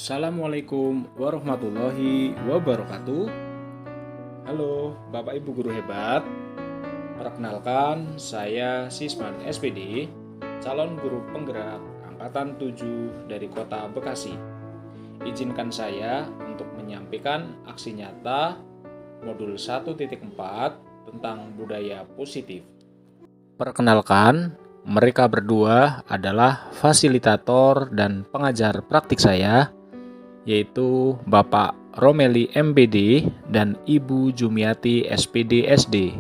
Assalamualaikum warahmatullahi wabarakatuh. Halo Bapak Ibu Guru hebat. Perkenalkan, saya Sisman SPD, calon guru penggerak Angkatan 7 dari Kota Bekasi. Izinkan saya untuk menyampaikan aksi nyata modul 1.4 tentang budaya positif. Perkenalkan, mereka berdua adalah fasilitator dan pengajar praktik saya, yaitu Bapak Romeli MPD dan Ibu Jumiati SPD SD.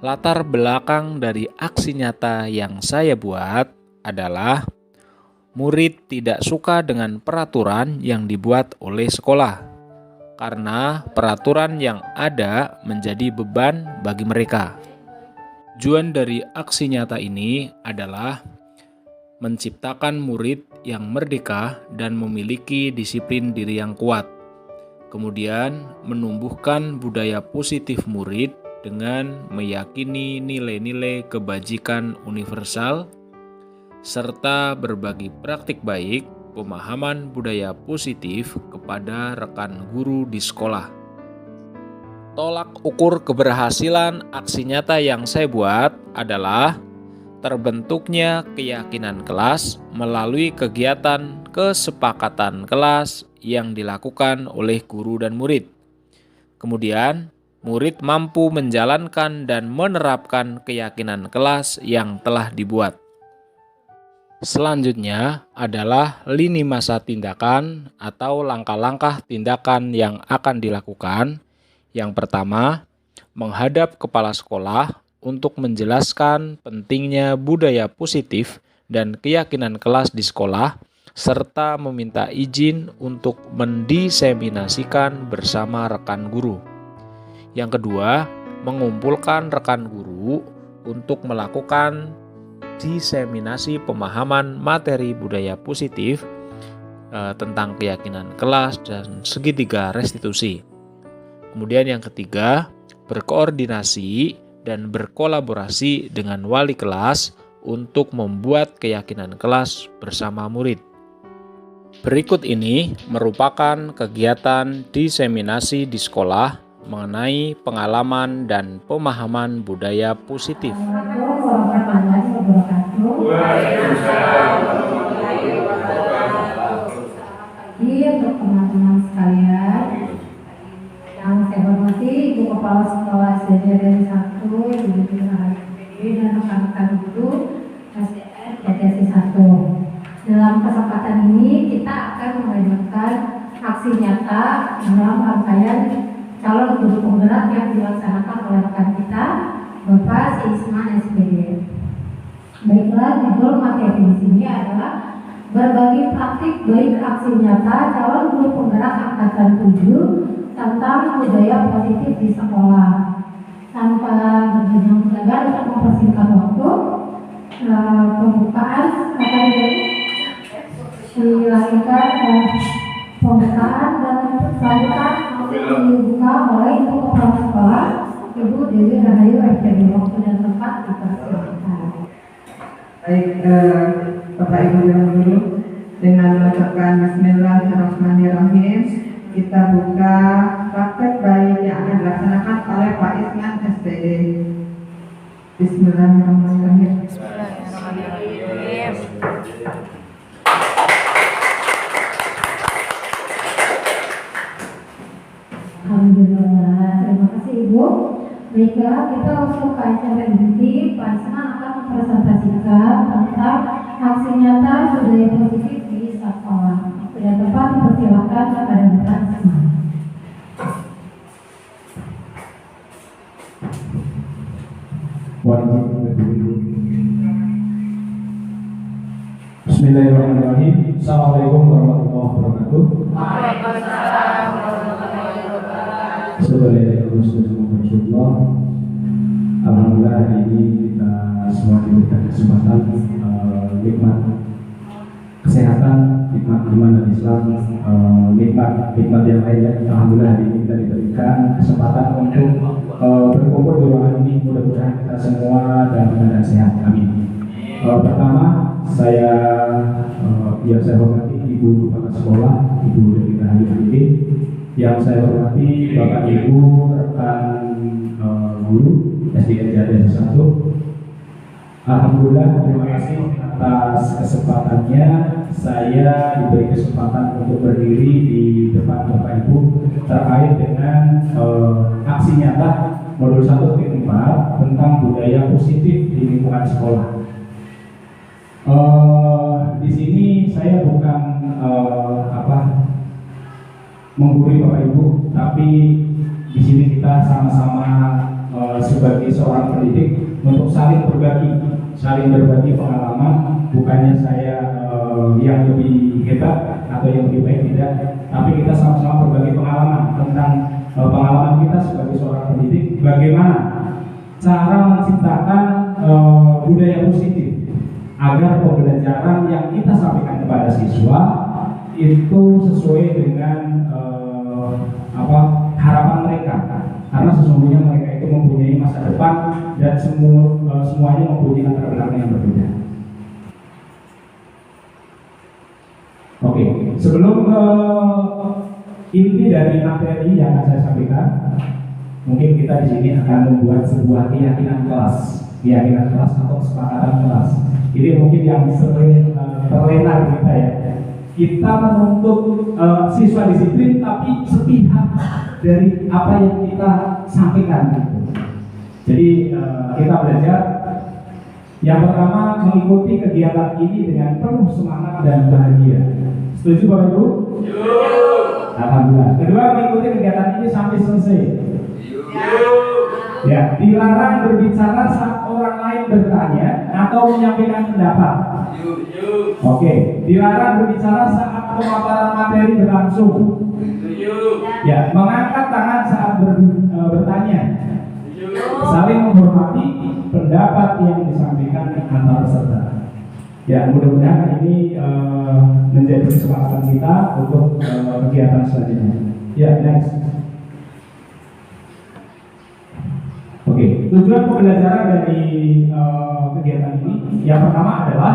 Latar belakang dari aksi nyata yang saya buat adalah murid tidak suka dengan peraturan yang dibuat oleh sekolah, karena peraturan yang ada menjadi beban bagi mereka. Tujuan dari aksi nyata ini adalah menciptakan murid yang merdeka dan memiliki disiplin diri yang kuat. Kemudian menumbuhkan budaya positif murid dengan meyakini nilai-nilai kebajikan universal serta berbagi praktik baik pemahaman budaya positif kepada rekan guru di sekolah. Tolak ukur keberhasilan aksi nyata yang saya buat adalah terbentuknya keyakinan kelas melalui kegiatan kesepakatan kelas yang dilakukan oleh guru dan murid. Kemudian, murid mampu menjalankan dan menerapkan keyakinan kelas yang telah dibuat. Selanjutnya adalah lini masa tindakan atau langkah-langkah tindakan yang akan dilakukan. Yang pertama, menghadap kepala sekolah untuk menjelaskan pentingnya budaya positif dan keyakinan kelas di sekolah, serta meminta izin untuk mendiseminasikan bersama rekan guru. Yang kedua, mengumpulkan rekan guru untuk melakukan diseminasi pemahaman materi budaya positif tentang keyakinan kelas dan segitiga restitusi. Kemudian yang ketiga, berkoordinasi dan berkolaborasi dengan wali kelas untuk membuat keyakinan kelas bersama murid. Berikut ini merupakan kegiatan diseminasi di sekolah mengenai pengalaman dan pemahaman budaya positif. Untuk teman-teman sekalian, yang saya hormati Ibu Kepala Sekolah SDN 1, Ibu Jumiati dan rekan-rekan guru SDN PTSI 1. Dalam kesempatan ini kita akan mengajukan aksi nyata dalam rangkaian calon guru penggerak yang dilaksanakan oleh rekan kita, Bapak Sisman SPD. Baiklah, judul materi di sini adalah berbagi praktik baik aksi nyata calon guru penggerak angkatan 7 tentang budaya positif di sekolah. Tanpa berpanjang lebar untuk mempersingkat waktu, pembukaan akan dilakukan pembukaan dan selanjutnya dibuka oleh Ibu Kepala Sekolah, Ibu Dewi Rahayu SPD. Waktu dan tempat dipersilakan. Baik, Bapak Ibu yang dulu, dengan mengucapkan Bismillahirrahmanirrahim, kita buka praktek baik yang akan dilaksanakan oleh Pak Isman SPD. Bismillahirrahmanirrahim. Alhamdulillah, terima kasih Ibu. Baiklah, kita langsung ke acara inti. Pak Isman akan mempresentasikan tentang aksi nyata budaya positif di sekolah. Sudah tepat dipersilakan kepada Bapak Isman. Bismillahirrahmanirrahim. Assalamualaikum warahmatullahi wabarakatuh. Waalaikumsalam warahmatullahi wabarakatuh. Saudara-saudara, alhamdulillah hari ini kita semua diberikan kesempatan nikmat kesehatan, nikmat iman dan Islam, nikmat yang lainnya. Alhamdulillah hari ini kita diberikan kesempatan untuk berkumpul di ruangan ini. Mudah-mudahan kita semua dalam keadaan sehat. Amin. Pertama, saya hormati Ibu Kepala Sekolah, Ibu Devita Hari, yang saya hormati Bapak Ibu rekan guru SDN Jaya 1. Alhamdulillah, terima kasih atas kesempatannya. Saya diberi kesempatan untuk berdiri di depan Bapak Ibu terkait dengan aksi nyata modul 1.4 tentang budaya positif di lingkungan sekolah. Di sini saya bukan menggurui Bapak Ibu, tapi di sini kita sama-sama sebagai seorang pendidik untuk saling berbagi pengalaman. Bukannya saya yang lebih hebat atau yang lebih baik, tidak, tapi kita sama-sama berbagi pengalaman tentang pengalaman kita sebagai seorang pendidik, bagaimana cara menciptakan budaya positif agar pembelajaran yang kita sampaikan kepada siswa itu sesuai dengan harapan mereka, karena sesungguhnya mereka itu mempunyai masa depan dan semuanya mempunyai latar belakang yang berbeda. Oke, sebelum inti dari materi yang akan saya sampaikan, mungkin kita di sini akan membuat sebuah keyakinan kelas atau kesepakatan kelas. Ini mungkin yang sering terlena kita ya. Kita menuntut siswa disiplin tapi sepihak dari apa yang kita sampaikan gitu. Jadi kita belajar yang pertama mengikuti kegiatan ini dengan penuh semangat dan bahagia. Setuju Bapak Ibu? Alhamdulillah. Kedua, mengikuti kegiatan ini sampai selesai. Ya, dilarang berbicara saat orang lain bertanya atau menyampaikan pendapat. Oke, dilarang berbicara saat pemaparan materi berlangsung. Ya, mengangkat tangan saat bertanya. Saling menghormati pendapat yang disampaikan antar peserta. Ya, mudah-mudahan ini menjadi kesempatan kita untuk kegiatan selanjutnya. Ya, next. Oke, tujuan pembelajaran dari kegiatan ini yang pertama adalah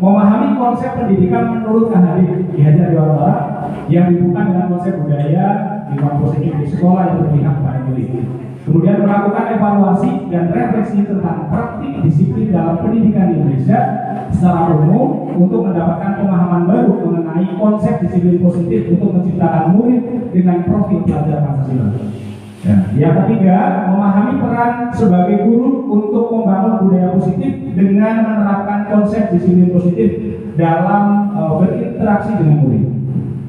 memahami konsep pendidikan menurut KHD Ki Hajar Dewantara yang dibuka dengan konsep budaya lingkungan positif di sekolah yang berpihak pada murid. Kemudian melakukan evaluasi dan refleksi tentang praktik disiplin dalam pendidikan di Indonesia secara umum untuk mendapatkan pemahaman baru mengenai konsep disiplin positif untuk menciptakan murid dengan profil pelajar Pancasila. Ya. Yang ketiga, memahami peran sebagai guru untuk membangun budaya positif dengan menerapkan konsep disiplin positif dalam berinteraksi dengan murid.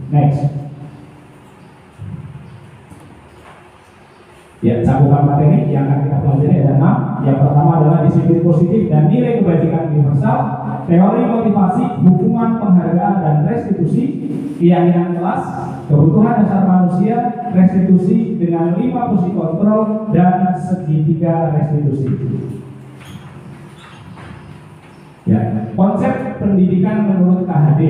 Next. Ya, cakupan materi yang akan kita pelajari ada 6. Yang pertama adalah disiplin positif dan nilai kebajikan universal, teori motivasi, hukuman, penghargaan dan restitusi, keyakinan kelas, kebutuhan dasar manusia, restitusi dengan 5 fungsi kontrol dan segitiga restitusi. Ya, konsep pendidikan menurut KHD.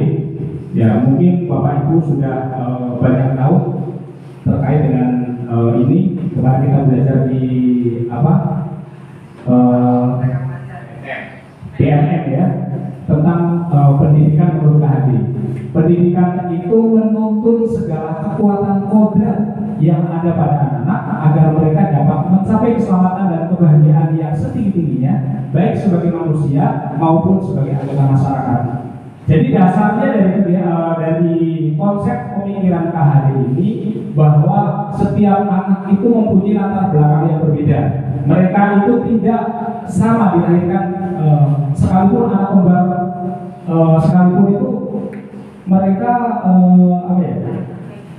Ya, mungkin Bapak Ibu sudah banyak tahu terkait dengan ini. Kemarin kita belajar di DMM ya, tentang pendidikan menurut KHD. Pendidikan itu menuntun segala kekuatan kodrat yang ada pada anak-anak agar mereka dapat mencapai keselamatan dan kebahagiaan yang setinggi-tingginya, baik sebagai manusia maupun sebagai anggota masyarakat. Jadi dasarnya dari konsep pemikiran KHD ini bahwa setiap anak itu mempunyai latar belakang yang berbeda. Mereka itu tidak sama dilahirkan, sekalipun anak kembar, sekalipun itu mereka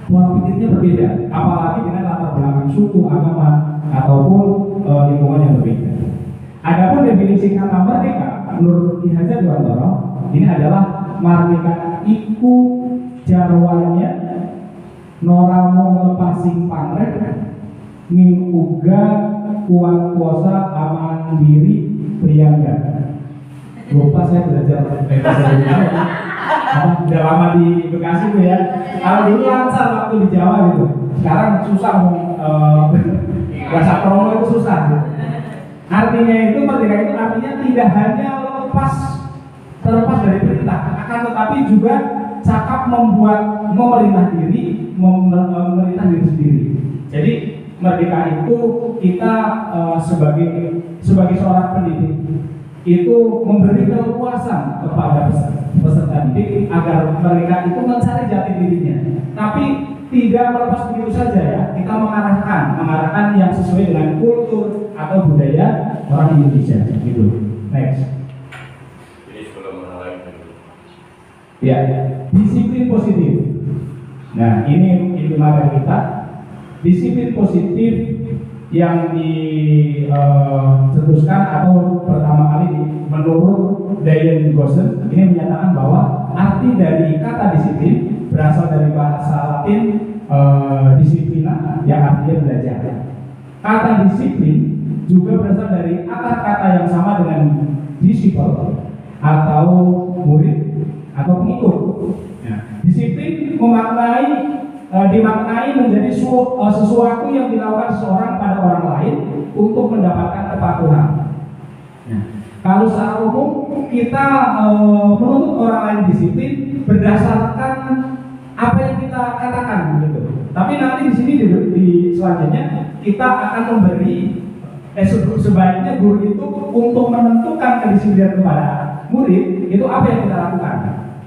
pola pikirnya berbeda, apalagi dengan latar belakang suku, agama ataupun lingkungan yang berbeda. Adapun definisi kata merdeka menurut Ki Hajar Dewantara ini adalah merdeka iku jarwanya noramo melepasing pamrek min uga kuat kuasa aman diri priangga. Lupa saya belajar bahasa Indonesia. Udah lama di Bekasi tuh ya. Kalau dulu lancar waktu di Jawa gitu. Sekarang susah bahasa promo itu susah. Artinya itu merdeka itu artinya tidak hanya terlepas dari perintah, akan tetapi juga cakap memerintah diri sendiri. Jadi merdeka itu kita sebagai seorang pendidik itu memberi keleluasan kepada peserta didik agar mereka itu mencari jati dirinya. Tapi tidak melepas begitu saja ya, kita mengarahkan yang sesuai dengan kultur atau budaya orang Indonesia gitu. Next. Ini sebelum mulai Ya, disiplin positif. Nah, ini materi kita. Disiplin positif yang dicetuskan atau pertama kali menurut Diane Gossen ini menyatakan bahwa arti dari kata disiplin berasal dari bahasa Latin disiplina yang artinya belajar. Kata disiplin juga berasal dari akar kata yang sama dengan disciple atau murid atau pengikut. Ya. Disiplin dimaknai menjadi sesuatu yang dilakukan seseorang pada orang lain untuk mendapatkan kepatuhan. Ya. Kalau secara umum kita menuntut orang lain disiplin berdasarkan apa yang kita katakan, gitu. Tapi nanti di sini di selanjutnya kita akan memberi sebaiknya guru itu untuk menentukan kedisiplinan kepada murid itu apa yang kita lakukan.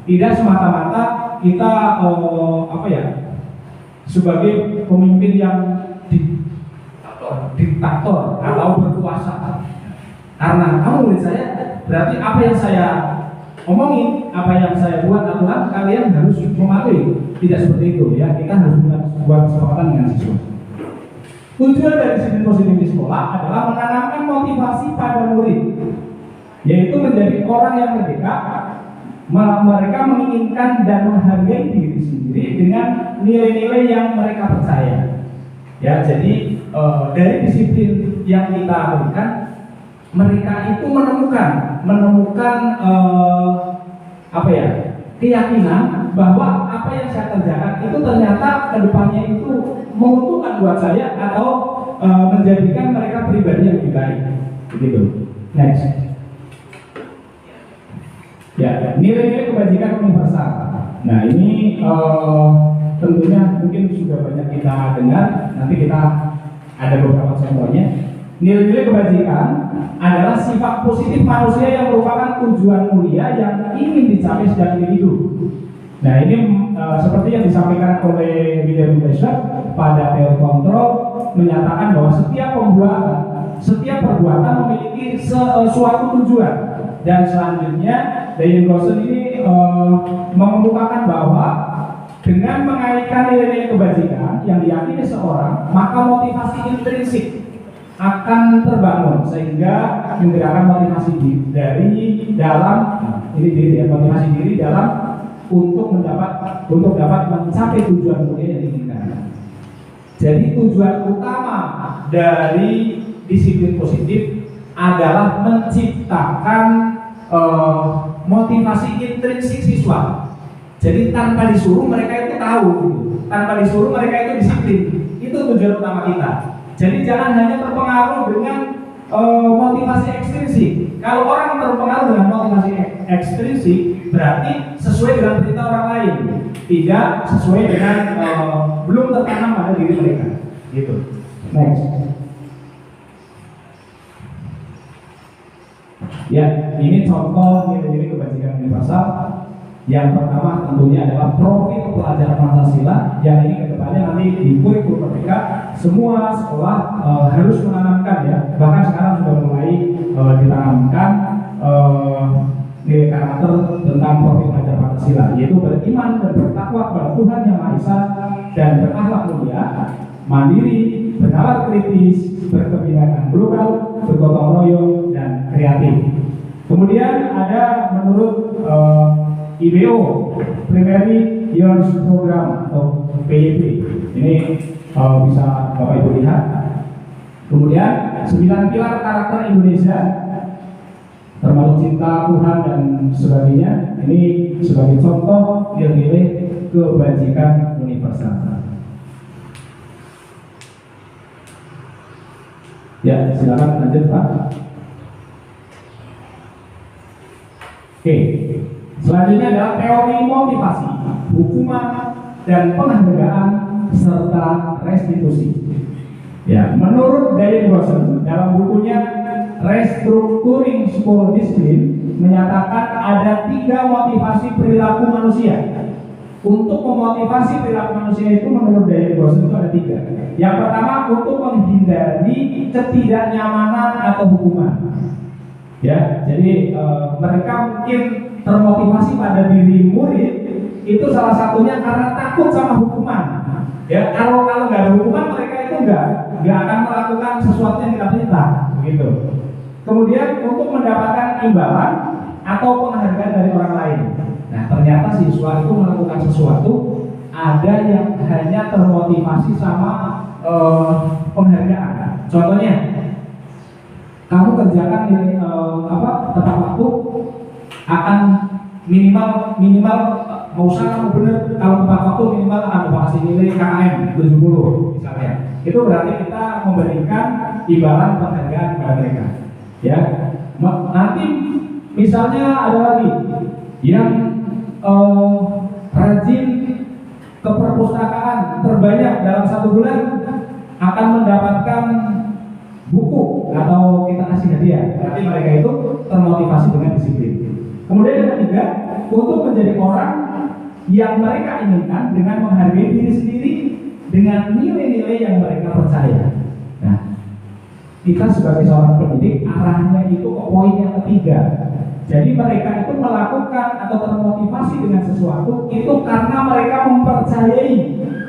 Tidak semata-mata kita sebagai pemimpin yang diktator atau berkuasa. Karena kamu murid saya, berarti apa yang saya omongin, apa yang saya buat aturan, kalian harus mematuhi. Tidak seperti itu ya. Kita harus buat kesepakatan dengan siswa. Tujuan dari disiplin positif di sekolah adalah menanamkan motivasi pada murid, yaitu menjadi orang yang merdeka. Mereka menginginkan dan menghargai diri sendiri dengan nilai-nilai yang mereka percaya. Ya, jadi dari disiplin yang kita berikan, mereka itu menemukan keyakinan bahwa apa yang saya kerjakan itu ternyata kedepannya itu menguntungkan buat saya atau menjadikan mereka pribadi yang lebih baik. Begitu. Next. Ya, nilai-nilai kebajikan universal. Nah, ini tentunya mungkin sudah banyak kita dengar. Nanti kita ada beberapa contohnya. Nilai-nilai kebajikan adalah sifat positif manusia yang merupakan tujuan mulia yang ingin dicapai sejak individu. Nah, ini seperti yang disampaikan oleh William Glasser pada teori kontrol menyatakan bahwa setiap perbuatan memiliki suatu tujuan. Dan selanjutnya Diane Gossen ini mengemukakan bahwa dengan mengaitkan nilai-nilai kebajikan yang diyakini seorang, maka motivasi intrinsik akan terbangun sehingga menggerakkan motivasi diri dalam untuk dapat mencapai tujuan mulia yang diinginkan. Jadi tujuan utama dari disiplin positif adalah menciptakan motivasi intrinsik siswa. Jadi tanpa disuruh mereka itu tahu, tanpa disuruh mereka itu disiplin. Itu tujuan utama kita. Jadi jangan hanya terpengaruh dengan motivasi ekstrinsik. Kalau orang terpengaruh dengan motivasi ekstrinsik, berarti sesuai dengan perintah orang lain, tidak sesuai dengan belum tertanam pada diri mereka. Gitu. Next. Ya, ini contoh nilai-nilai kebajikan universal. Yang pertama tentunya adalah profil pelajar Pancasila, yang ini kedepannya nanti di kurikulum merdeka semua sekolah harus menanamkan ya. Bahkan sekarang sudah mulai ditanamkan nilai karakter tentang profil pelajar Pancasila, yaitu beriman dan bertakwa kepada Tuhan Yang Maha Esa dan berakhlak mulia, mandiri, bernalar kritis, berkebinekaan global, bergotong royong, dan kreatif. Kemudian ada menurut IBO, Primary Youth Program atau PYP. Ini bisa Bapak Ibu lihat. Kemudian 9 pilar karakter Indonesia, termasuk cinta Tuhan dan sebagainya. Ini sebagai contoh nilai-nilai kebajikan universal. Ya, silakan lanjut Pak. Oke, selanjutnya adalah teori motivasi. hukuman dan penghargaan serta restitusi. Ya, menurut David Wilson dalam bukunya Restructuring School Discipline menyatakan ada 3 motivasi perilaku manusia. Untuk memotivasi perilaku manusia itu menurut David Wilson itu ada 3. Yang pertama untuk menghindari ketidaknyamanan atau hukuman. Ya, jadi mereka mungkin termotivasi pada diri murid itu salah satunya karena takut sama hukuman. Ya, kalau nggak ada hukuman mereka itu nggak akan melakukan sesuatu yang kita perintah, begitu. Kemudian untuk mendapatkan imbalan atau penghargaan dari orang lain. Nah, ternyata siswa itu melakukan sesuatu ada yang hanya termotivasi sama penghargaan. Contohnya, kamu kerjakan ini tepat waktu akan minimal mau usaha kamu benar, kalau tepat waktu minimal akan kasih nilai KKM 70 misalnya. Itu berarti kita memberikan imbalan penghargaan kepada mereka. Ya, nanti misalnya ada lagi yang rajin ke perpustakaan terbanyak dalam 1 bulan akan mendapatkan buku atau kita kasih hadiah. Berarti mereka itu termotivasi dengan disiplin. Kemudian yang ketiga, untuk menjadi orang yang mereka inginkan dengan menghargai diri sendiri dengan nilai-nilai yang mereka percaya. Nah, kita sebagai seorang pendidik arahnya itu ke poin yang ketiga. Jadi mereka itu melakukan atau termotivasi dengan sesuatu itu karena mereka mempercayai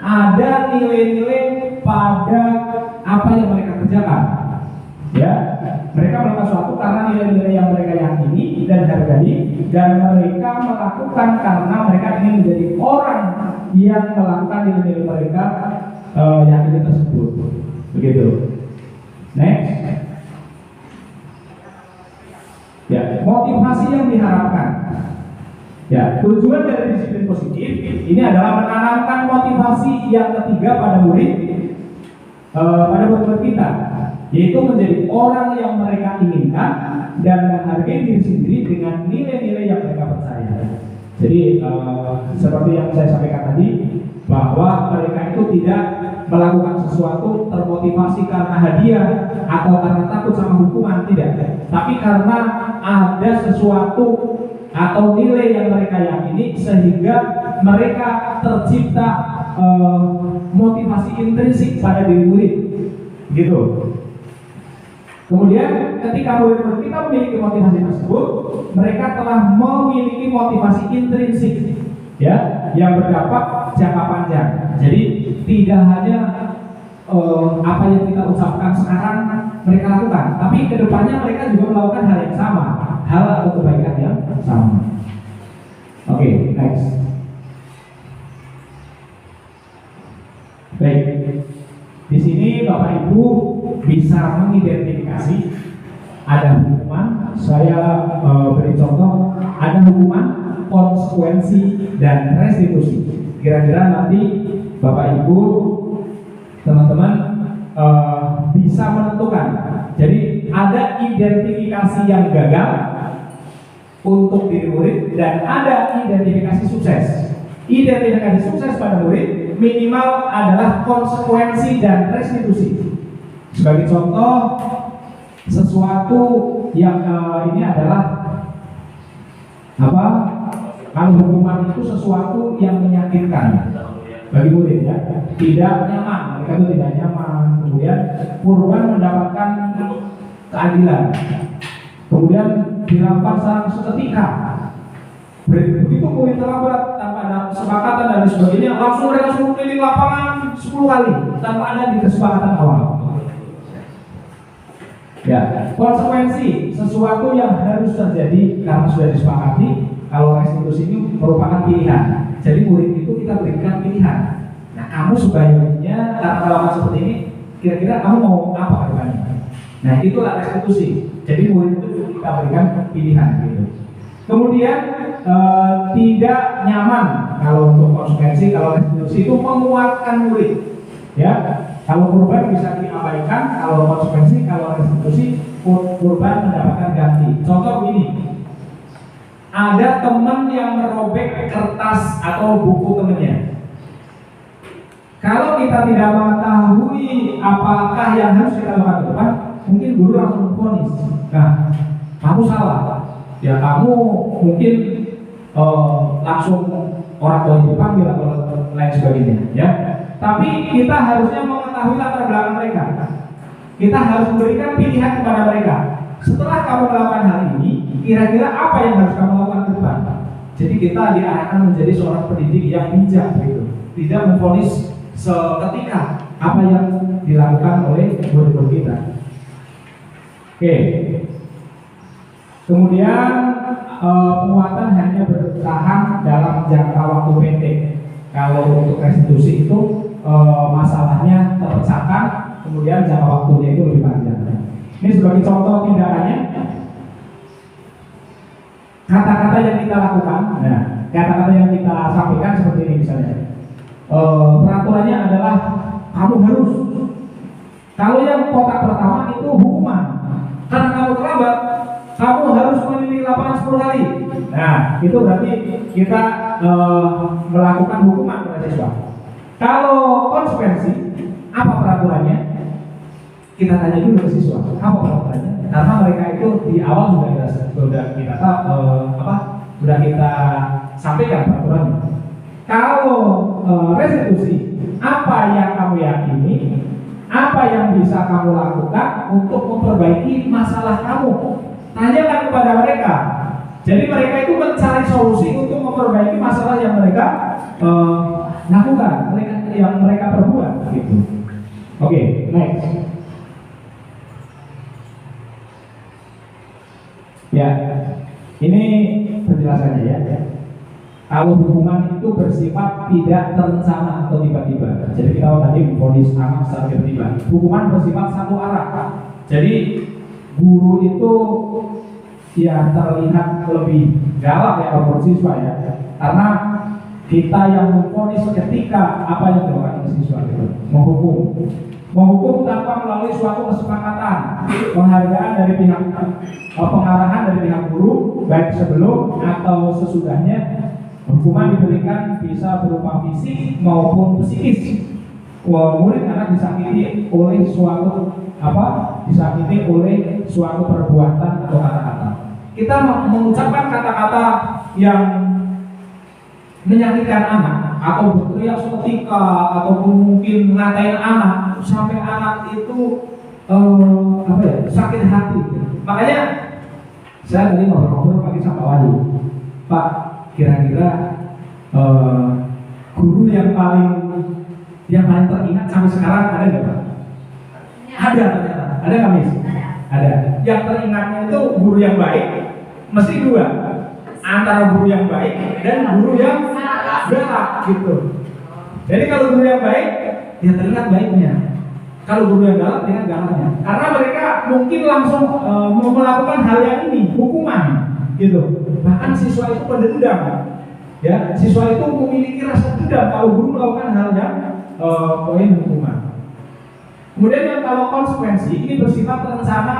ada nilai-nilai pada apa yang mereka kerjakan. Ya, mereka melakukan sesuatu karena nilai-nilai yang mereka yakini dan hargai, dan mereka melakukan karena mereka ingin menjadi orang yang melakukan nilai-nilai mereka yakini tersebut. Begitu. Next. Ya, motivasi yang diharapkan. Ya, tujuan dari disiplin positif ini adalah menanamkan motivasi yang ketiga pada murid kita, yaitu menjadi orang yang mereka inginkan dan menghargai diri sendiri dengan nilai-nilai yang mereka percaya. Jadi seperti yang saya sampaikan tadi, bahwa mereka itu tidak melakukan sesuatu termotivasi karena hadiah atau karena takut sama hukuman, tidak, tapi karena ada sesuatu atau nilai yang mereka yakini sehingga mereka tercipta motivasi intrinsik pada diri murid, gitu. Kemudian ketika murid-murid kita memiliki motivasi tersebut, mereka telah memiliki motivasi intrinsik, ya, yang berdampak jangka panjang. Jadi tidak hanya apa yang kita ucapkan sekarang mereka lakukan, tapi kedepannya mereka juga melakukan hal yang sama, hal atau kebaikan yang sama. Oke, next. Baik, di sini Bapak Ibu bisa mengidentifikasi ada hukuman. Saya beri contoh, ada hukuman, konsekuensi, dan restitusi. Kira-kira nanti Bapak Ibu, teman-teman bisa menentukan. Jadi ada identifikasi yang gagal untuk diri murid dan ada identifikasi sukses. Identifikasi sukses pada murid minimal adalah konsekuensi dan restitusi. Sebagai contoh, sesuatu yang ini adalah apa? Kalau hukuman itu sesuatu yang menyakitkan bagi murid, ya, tidak nyaman, mereka itu tidak nyaman. Kemudian korban mendapatkan keadilan, kemudian dilakukan secara seketika. Begitu murid terlambat tanpa ada kesepakatan dan sebagainya, langsung mereka suruh keliling lapangan 10 kali tanpa ada di kesepakatan awal. Ya, konsekuensi sesuatu yang harus terjadi karena sudah disepakati. Kalau restitusi ini merupakan pilihan. Jadi murid itu kita berikan pilihan. Nah, kamu sebaiknya karena melakukan seperti ini, kira-kira kamu mau apa ke depannya? Nah, itulah restitusi. Jadi murid itu kita berikan pilihan, gitu. Kemudian tidak nyaman. Kalau untuk konsekuensi, kalau restitusi itu menguatkan murid. Ya, kalau kurban bisa diabaikan, kalau konsekuensi, kalau restitusi kurban mendapatkan ganti. Contoh ini, ada teman yang merobek kertas atau buku temannya. Kalau kita tidak mengetahui apakah yang harus kita lakukan ke depan, mungkin guru langsung vonis. Nah, kamu salah. Ya kamu mungkin langsung orang tua dipanggil atau lain sebagainya. Ya. Tapi kita harusnya mengetahui latar belakang mereka. Kita harus memberikan pilihan kepada mereka. Setelah kamu melakukan hal ini, kira-kira apa yang harus kamu lakukan ke depan? Jadi kita diarahkan menjadi seorang pendidik yang bijak gitu. Tidak memvonis seketika apa yang dilakukan oleh murid-murid kita. Oke. Kemudian penguatan hanya bertahan dalam jangka waktu pendek. Kalau untuk restitusi itu masalahnya terpecahkan, kemudian jangka waktunya itu lebih panjang. Ini sebagai contoh tindakannya, kata-kata yang kita lakukan, nah, kata-kata yang kita sampaikan seperti ini misalnya. Peraturannya adalah kamu harus. Kalau yang kotak pertama itu hukuman, karena kamu terlambat, kamu harus melilit lapangan 10 kali. Nah, itu berarti kita melakukan hukuman kepada siswa. Kalau konsekuensi, apa peraturannya? Kita tanya dulu ke siswa, apa peraturannya? Karena mereka itu di awal sudah kita sampaikan peraturannya. Kalau restitusi, apa yang kamu yakini, apa yang bisa kamu lakukan untuk memperbaiki masalah kamu? Tanyakan kepada mereka. Jadi mereka itu mencari solusi untuk memperbaiki masalah yang mereka lakukan, yang mereka perbuat. Gitu. Oke, next. Ya, ini penjelasannya ya. Kalau hukuman itu bersifat tidak terencana atau tiba-tiba. Jadi kita tadi memvonis anak secara tiba-tiba. Hukuman bersifat satu arah. Jadi guru itu ya terlihat lebih galak ya menurut siswa ya. Karena kita yang memvonis ketika apa yang dilakukan oleh siswa itu menghukum tanpa melalui suatu kesepakatan, penghargaan dari pihak pengarahan dari pihak guru baik sebelum atau sesudahnya. Hukuman diberikan bisa berupa fisik maupun psikis. Murid anak disakiti oleh suatu perbuatan atau kata-kata. Kita mengucapkan kata-kata yang menyakitkan anak atau berteriak seketika ataupun mungkin ngatain anak sampai anak itu sakit hati. Makanya saya tadi ngobrol pagi sama Wahyu, Pak, kira-kira guru yang paling teringat sampai sekarang ada nggak Pak? Ada ternyata. Ada nggak Miss? Ada. Yang teringatnya itu guru yang baik, mesti dua. Antara guru yang baik dan guru yang galak gitu. Jadi kalau guru yang baik, dia teringat baiknya. Kalau guru yang galak, teringat galaknya. Karena mereka mungkin langsung melakukan hal yang ini, hukuman gitu. Bahkan siswa itu pendendam. Ya, siswa itu memiliki rasa dendam kalau guru melakukan hal yang poin hukuman. Kemudian yang kalau konsekuensi ini bersifat terencana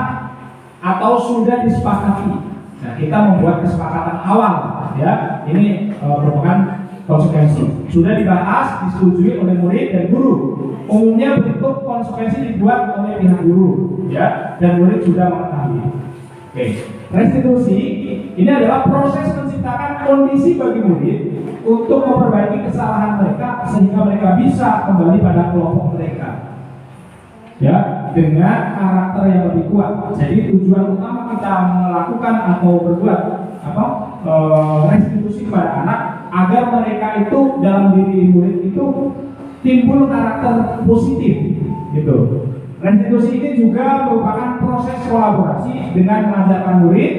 atau sudah disepakati. Nah, kita membuat kesepakatan awal, ya. Ini merupakan konsekuensi. Sudah dibahas, disetujui oleh murid dan guru. Umumnya bentuk konsekuensi dibuat oleh pihak guru, ya, dan murid sudah mengetahui. Oke. Restitusi ini adalah proses menciptakan kondisi bagi murid untuk memperbaiki kesalahan mereka sehingga mereka bisa kembali pada kelompok mereka, ya, dengan karakter yang lebih kuat. Jadi tujuan utama kita melakukan atau berbuat restitusi kepada anak agar mereka itu dalam diri murid itu timbul karakter positif, gitu. Restitusi ini juga merupakan proses kolaborasi dengan mengajarkan murid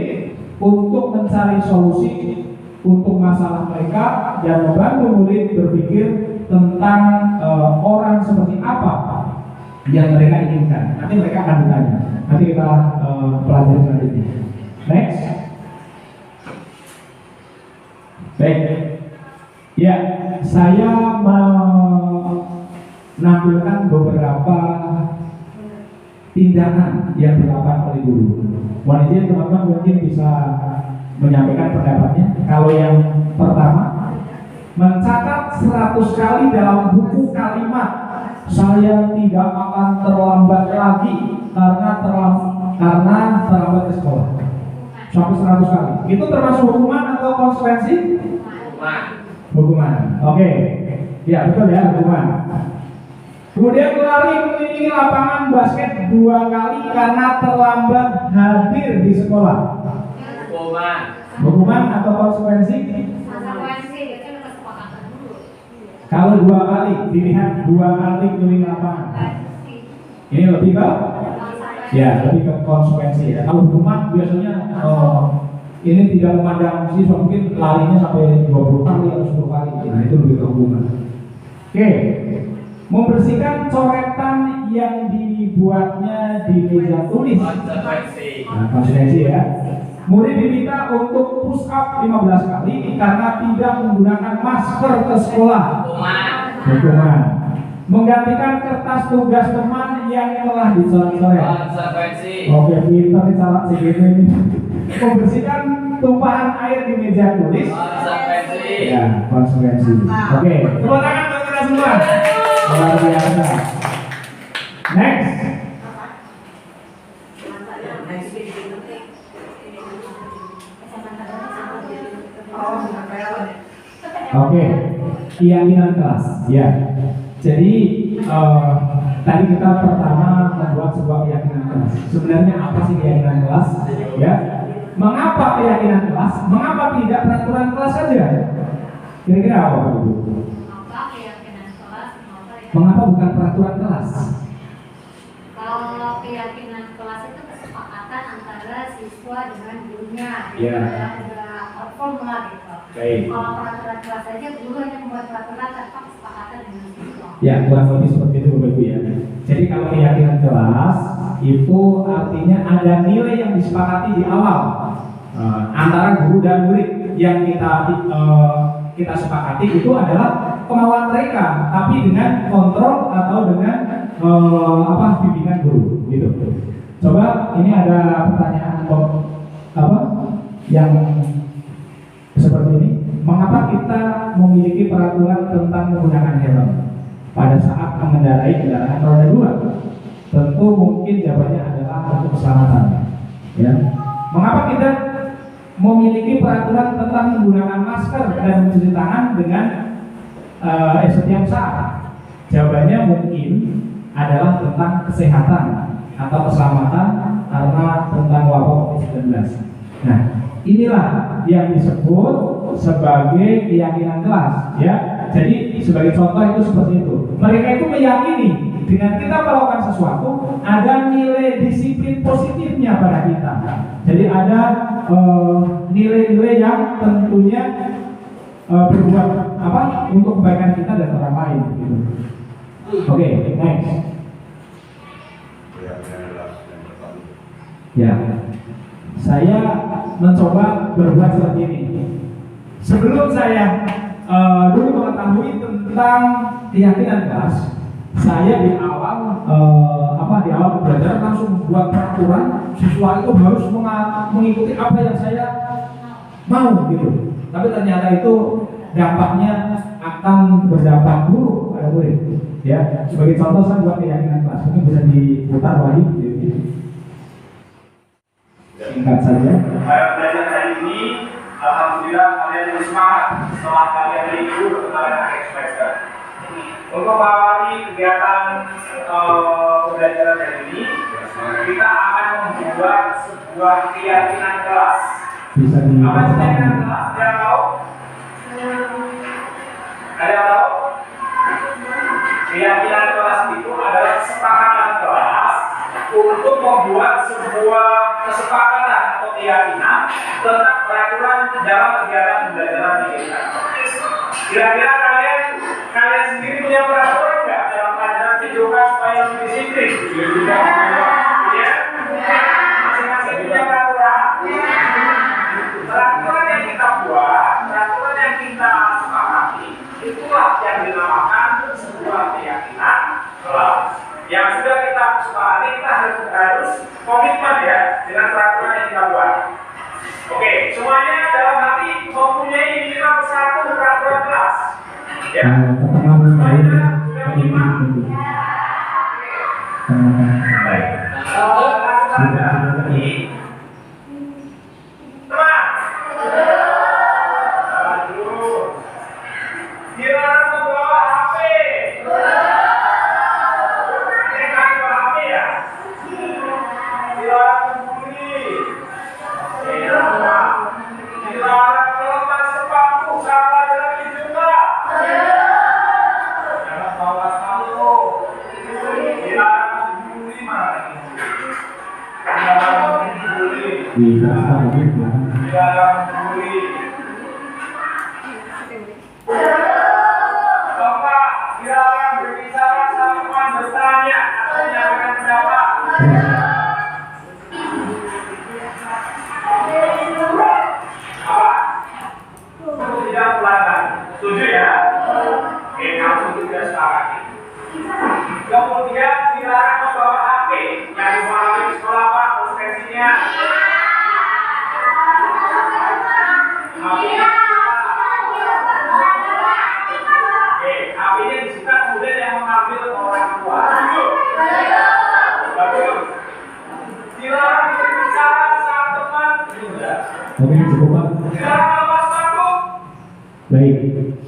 untuk mencari solusi untuk masalah mereka dan membantu murid berpikir tentang orang seperti apa yang mereka inginkan. Nanti mereka akan ditanya. Nanti kita pelajari selanjutnya. Next. Baik. Ya, saya menampilkan beberapa tindakan yang dilakukan oleh guru. Mohon izin teman-teman mungkin bisa menyampaikan pendapatnya. Kalau yang pertama, mencatat 100 kali dalam buku kalimat saya tidak akan terlambat lagi karena terlambat ke sekolah. Sampai 100 kali. Itu termasuk hukuman atau konsekuensi? Hukuman. Oke. Ya, betul ya, hukuman. Kemudian lari mengelilingi lapangan basket 2 kali karena terlambat hadir di sekolah. Hukuman atau konsekuensi? Kalau 2 kali, dilihat 2 kali keliling lapangan. Ini lebih ke? Ya, lebih ke konsekuensi ya. Kalau hukuman biasanya ini tidak memandang siswa, mungkin larinya sampai 20 kali atau 10 kali. Nah, itu lebih ke hukuman. Oke. Membersihkan coretan yang dibuatnya di meja tulis. Nah, konsekuensi ya. Murid diminta untuk push up 15 kali karena tidak menggunakan masker ke sekolah. Hukuman. Menggantikan kertas tugas teman yang telah dicoret-coret. Oke, pintar nih salah segitu ini. Membersihkan tumpahan air di meja tulis. Ya, konsekuensi. Oke, tepuk tangan buat kita semua. Luar biasa. Next. Oke, keyakinan kelas. Ya. Jadi tadi kita pertama membuat sebuah keyakinan kelas. Sebenarnya apa sih keyakinan kelas? Ya. Mengapa keyakinan kelas? Mengapa tidak peraturan kelas saja? Kira-kira apa itu? Mengapa bukan peraturan kelas? Kalau keyakinan kelas itu kesepakatan antara siswa dengan gurunya. Ya. Ada formula gitu. Baik. Kalau peraturan kelas saja guru hanya membuat peraturan tanpa kesepakatan dengan siswa. Ya, kurang lebih seperti itu Bapak Ibu ya. Jadi kalau keyakinan kelas itu artinya ada nilai yang disepakati di awal antara guru dan murid. Yang kita sepakati itu adalah kemauan mereka, tapi dengan kontrol atau dengan bimbingan guru gitu. Coba ini ada pertanyaan yang seperti ini. Mengapa kita memiliki peraturan tentang menggunakan helm pada saat mengendarai kendaraan roda 2? Tentu mungkin jawabannya adalah untuk keselamatan. Ya. Mengapa kita memiliki peraturan tentang menggunakan masker dan mencuci tangan dengan setiap saat? Jawabannya mungkin adalah tentang kesehatan atau keselamatan karena tentang wabah COVID-19. Nah, inilah yang disebut sebagai keyakinan kelas, ya. Jadi sebagai contoh itu seperti itu. Mereka itu meyakini dengan kita melakukan sesuatu ada nilai disiplin positifnya pada kita. Jadi ada nilai-nilai yang tentunya berbuat untuk kebaikan kita dan orang lain. Gitu. Oke, next. Ya, saya mencoba berbuat seperti ini. Sebelum saya dulu mengetahui tentang keyakinan kelas, saya di awal belajar langsung buat peraturan siswa itu harus mengikuti apa yang saya mau gitu. Tapi ternyata itu dampaknya akan berdampak buruk pada murid. Ya, sebagai contoh saya buat keyakinan kelas, mungkin bisa diputar lagi. Singkat saja. Belajar hari ini, alhamdulillah kalian bersemangat setelah kalian libur kemarin akhir semester. Untuk mengawali kegiatan pembelajaran hari ini, kita akan membuat sebuah keyakinan kelas. Bisa Apa itu keyakinan kelas? Ada yang tahu? Ada yang tahu? Keyakinan kelas itu adalah kesepakatan kelas untuk membuat sebuah kesepakatan atau keyakinan tentang peraturan dalam kegiatan pembelajaran kita. Kira-kira kalian sendiri punya peraturan nggak dalam pelajaran videokan supaya lebih disiplin? Ya, masing-masing punya peraturan. Peraturan yang kita buat, peraturan yang kita sepakati, itulah yang dinamakan sebuah keyakinan kelas. Yang sudah kita sepakati, kita harus komitmen ya dengan peraturan yang kita buat. Oke, semuanya dalam hati mempunyai minimal satu peraturan kelas. Ya. Pertemuan saya Baik. Langsung saja. Teman. Dilarang membawa HP. Ini kan bawa HP ya? Dilarang membuli. Dilarang melepas sepatu saat pelajaran juga. Jangan bawa sepatu. Dilarang membuli mana? Dilarang membuli. Dilarang membuli. Bapak dilarang berbicara sama teman bertanya atau menyampaikan pendapat. Apa? Tidak pelanggan. Setuju ya? Oke, kamu tidak sepakat. Kemudian dilarang membawa HP yang dibawa di sekolah Pak, konsekuensinya. HP-nya disita kemudian yang mengambil orang tua. Setuju? Bagus. Dilarang berbicara saat teman juga. Oke, cukup Pak. Dilarang melepas sepatu. Baik,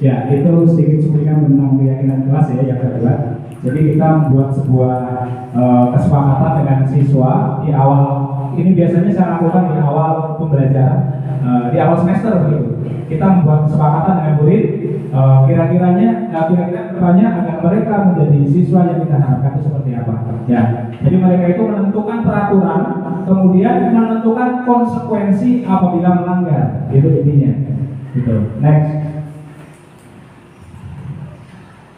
ya itu sedikit cuplikan tentang keyakinan kelas ya yang kedua. Jadi kita membuat sebuah kesepakatan dengan siswa di awal. Ini biasanya saya lakukan di awal pembelajaran, di awal semester begitu. Kita membuat kesepakatan dengan murid, kira-kira kedepannya agar mereka menjadi siswa yang kita harapkan itu seperti apa. Ya, jadi mereka itu menentukan peraturan, kemudian menentukan konsekuensi apabila melanggar. Itu intinya. Gitu. Next.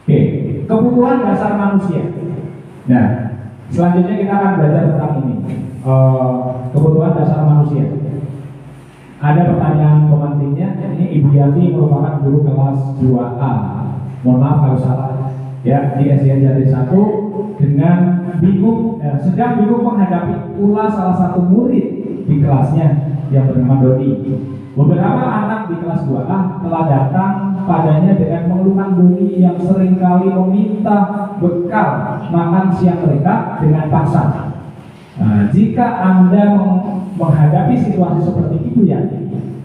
Oke, kebutuhan dasar manusia. Nah, selanjutnya kita akan belajar tentang ini. Kebutuhan dasar manusia. Ada pertanyaan pemantiknya. Ini Ibu Yati merupakan guru kelas 2A. Mohon maaf kalau salah. Ya, di SDN Jati 1 dengan bingung, sedang bingung menghadapi pula salah satu murid di kelasnya yang bernama Doni. Beberapa anak di kelas 2A telah datang padanya dengan mengeluhkan Doni yang seringkali meminta bekal makan siang mereka dengan paksa. Nah, jika Anda menghadapi situasi seperti itu ya,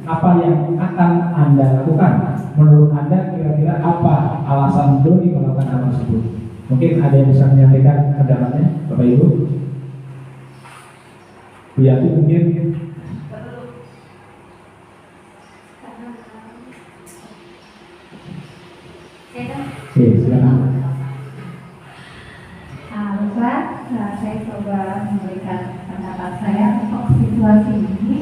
apa yang akan Anda lakukan? Menurut Anda kira-kira apa alasan Doni melakukan hal tersebut? Mungkin ada yang bisa menyampaikan pendapatnya, Bapak Ibu? Bu Yati mungkin. Oke, silakan. Bapak, saya coba memberikan pendapat saya untuk situasi ini.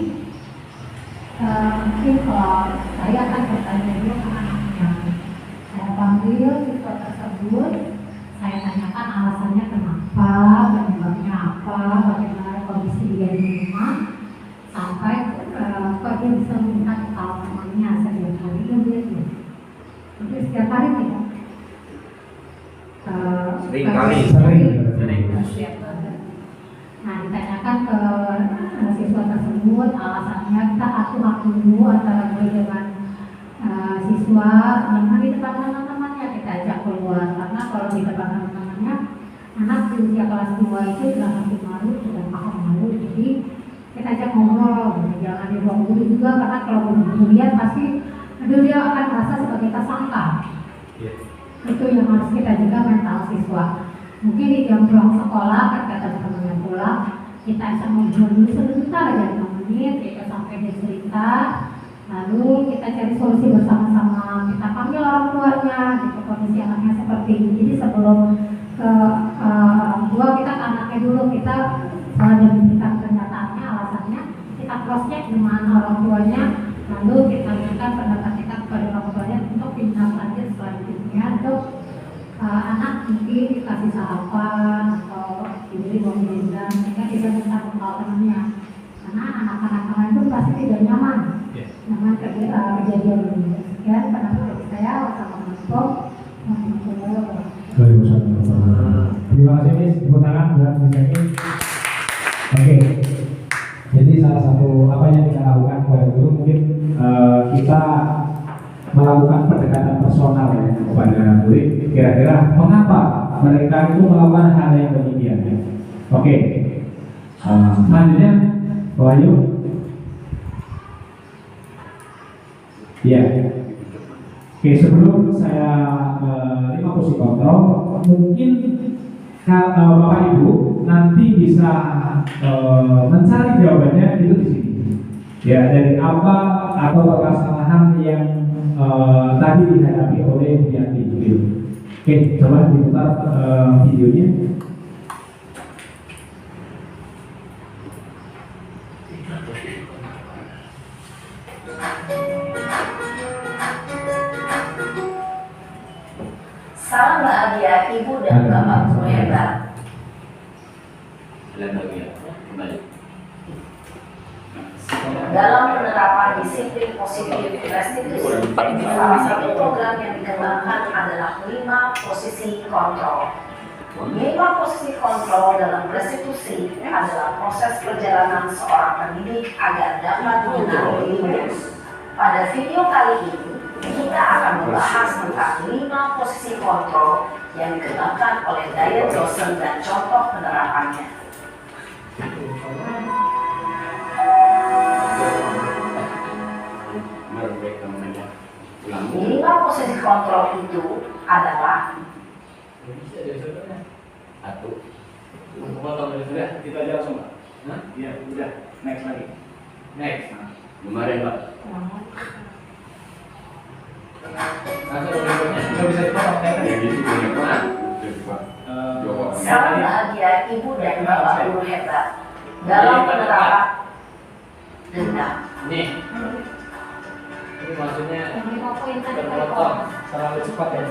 Mungkin kalau saya akan bertanya dulu ke anaknya. Saya panggil siswa tersebut, saya tanyakan alasannya kenapa, penyebabnya apa, bagaimana kondisi dia di rumah, sampai kok dia bisa melihat kalau temannya setiap hari dia begitu. Itu setiap hari tidak? Sering. Nah, ditanyakan ke siswa tersebut alasannya, kita atur dulu antara gue dengan siswa yang di depan teman-temannya, kita ajak keluar, karena kalau di depan teman-temannya anak di usia kelas 2 itu sudah makin malu, sudah paham malu, jadi kita ajak ngobrol, jangan di ruang guru juga, karena kalau kemudian pasti dia akan merasa sebagai tersangka. Itu yang harus kita jaga mental siswa. Mungkin di jam pulang sekolah ketika teman-temannya pulang, kita bisa ngobrol dulu sebentar aja 5 menit, kita sampai dia cerita, lalu kita cari solusi bersama-sama. Kita panggil orang tuanya, gitu, kondisi anaknya seperti ini. Jadi sebelum ke orang tua, kita ke anaknya dulu, kita setelah dia memberikan pernyataannya, alasannya, kita cross check dengan orang tuanya, lalu kita berikan pendapat kita kepada orang tuanya untuk tindak lanjut selanjutnya untuk anak mungkin dikasih sarapan atau diberi uang jajan sehingga tidak minta bekal temannya, karena anak-anak lain itu pasti tidak nyaman dengan kejadian ini. Sekian pendapat saya. Wassalamualaikum warahmatullahi wabarakatuh. Terima kasih Miss, tepuk tangan buat Miss Eki. Oke, jadi salah salah satu apa yang kita lakukan kepada guru, mungkin kita melakukan pendekatan personal ya kepada murid. Kira-kira mengapa mereka itu melakukan hal yang demikian? Oke, selanjutnya Wahyu. Ya. Oke, sebelum saya terima posisi kontrol, mungkin Bapak Ibu nanti bisa mencari jawabannya itu di sini. Ya, dari apa atau permasalahan yang tadi dihadapi oleh Yanti. Oke, coba diputar videonya. Salam bahagia Ibu dan Bapak guru hebat. Dalam penerapan disiplin positif restitusi, salah satu program yang dikembangkan adalah 5 posisi kontrol. 5 posisi kontrol dalam restitusi adalah proses perjalanan seorang pendidik agar dapat mengenal dirinya. Pada video kali ini, kita akan membahas tentang 5 posisi kontrol yang dikembangkan oleh Diane Dawson dan contoh penerapannya. 5 posisi kontrol itu adalah Kita aja langsung, Pak. Iya, udah. Next lagi. Next. Kemarin Pak. Kita bisa dipotong Yang itu punya Pak. salam bahagia Ibu dan Bapak guru hebat dalam penerapan dendam. Ini maksudnya terpotong terlalu cepat ya.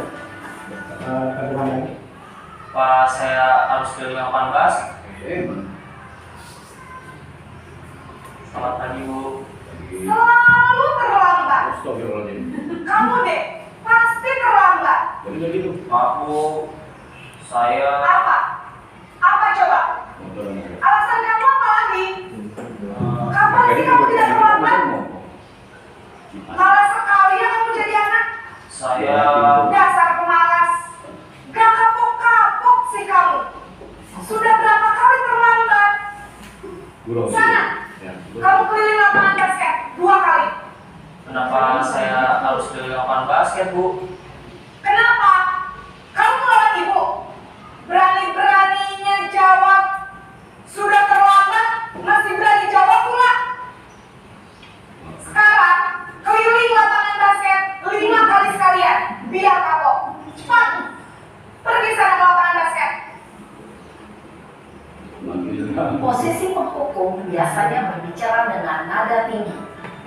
Bagaimana ini? Pas saya harus ke 18. Selamat pagi Bu. Selalu terlambat. Astagfirullahaladzim. Kamu deh, pasti terlambat. Jadi gitu. Maaf Bu, saya Apa? Apa coba? Alasan kamu apa lagi? Kapan sih kamu tidak terlambat? Malas sekali ya kamu jadi anak. saya Dasar pemalas. Gak kapok-kapok sih kamu. Sudah berapa kali terlambat? Sana, kamu keliling lapangan basket 2 kali. kenapa saya harus ke lapangan basket Bu? Kenapa? Kamu melawan ibu. Berani-beraninya jawab. Sudah terlambat, masih berani jawab pula. Sekarang, keliling lapangan basket 5 kali sekalian. Biar kapok. Cepat. Pergi sana ke lapangan basket. Posisi penghukum biasanya berbicara dengan nada tinggi,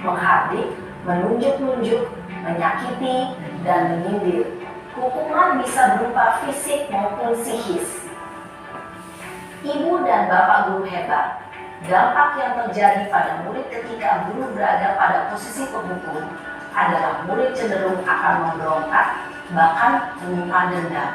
menghardik, menunjuk-nunjuk, menyakiti, dan menyindir. Hukuman bisa berupa fisik maupun psikis. Ibu dan Bapak guru hebat, dampak yang terjadi pada murid ketika guru berada pada posisi penghukum adalah murid cenderung akan memberontak, bahkan menyimpan dendam.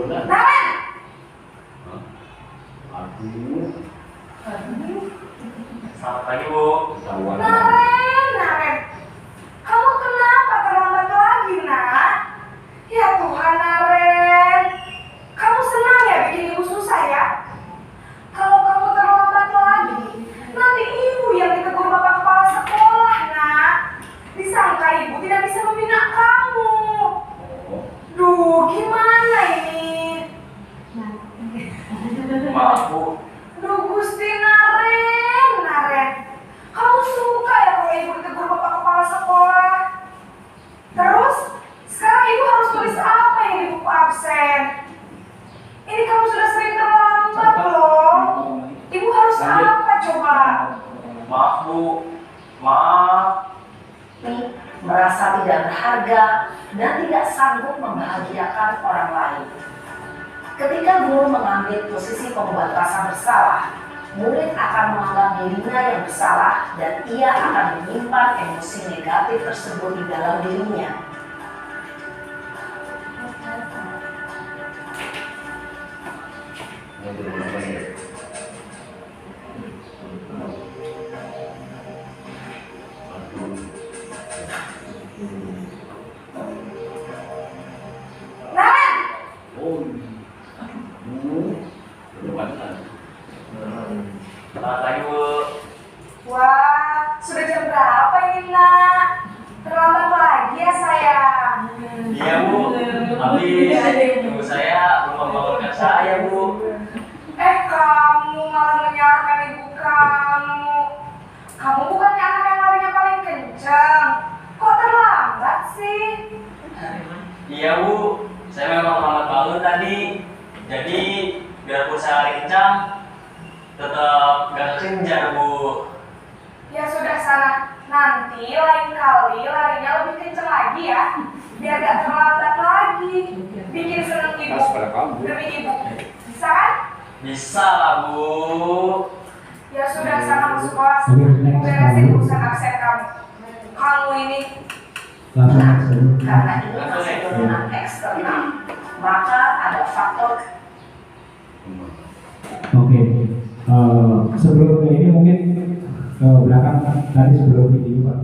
Naren! Selamat pagi Bu. Naren! Kamu kenapa terlambat lagi, nak? Ya Tuhan, Naren. Kamu senang ya bikin ibu susah ya? Kalau kamu terlambat lagi, nanti ibu yang ditegur bapak kepala sekolah, nak. Disangka ibu tidak bisa membina kamu. Duh, gimana ini? Maaf Bu, Duh, Gusti Naren. Kamu suka ya kalau ibu ditegur bapak kepala sekolah? Terus, sekarang ibu harus tulis apa yang di buku absen? Ini kamu sudah sering terlambat loh. Ibu harus apa coba? maaf Bu, maaf. Merasa tidak berharga dan tidak sanggup membahagiakan orang lain. Ketika guru mengambil posisi pembuat rasa bersalah, murid akan menganggap dirinya yang bersalah dan ia akan menyimpan emosi negatif tersebut di dalam dirinya. Selamat pagi, Bu. Wah, sudah jam berapa ini, Nak? Terlambat lagi ya, sayang. Iya, Bu. Habis ibu saya belum membangunkan saya, Bu. Kamu malah menyalahkan ibu kamu. Kamu bukannya anak yang larinya paling kencang. Kok terlambat sih? Iya, Bu. Saya memang terlambat bangun tadi. Jadi, biarpun saya lari kencang, tetap gak kejar, Bu. Ya sudah sana. Nanti lain kali larinya lebih kencang lagi ya. Biar gak terlambat lagi. Bikin seneng ibu. Demi ibu. Bisa kan? Bisa lah, Bu. Ya sudah sana masuk kelas. Aku beresin urusan absen kamu. Kamu ini Karena ini masih turunan eksternal, maka ada faktor. Oke. Sebelum ini mungkin ke belakang tadi sebelum video Pak,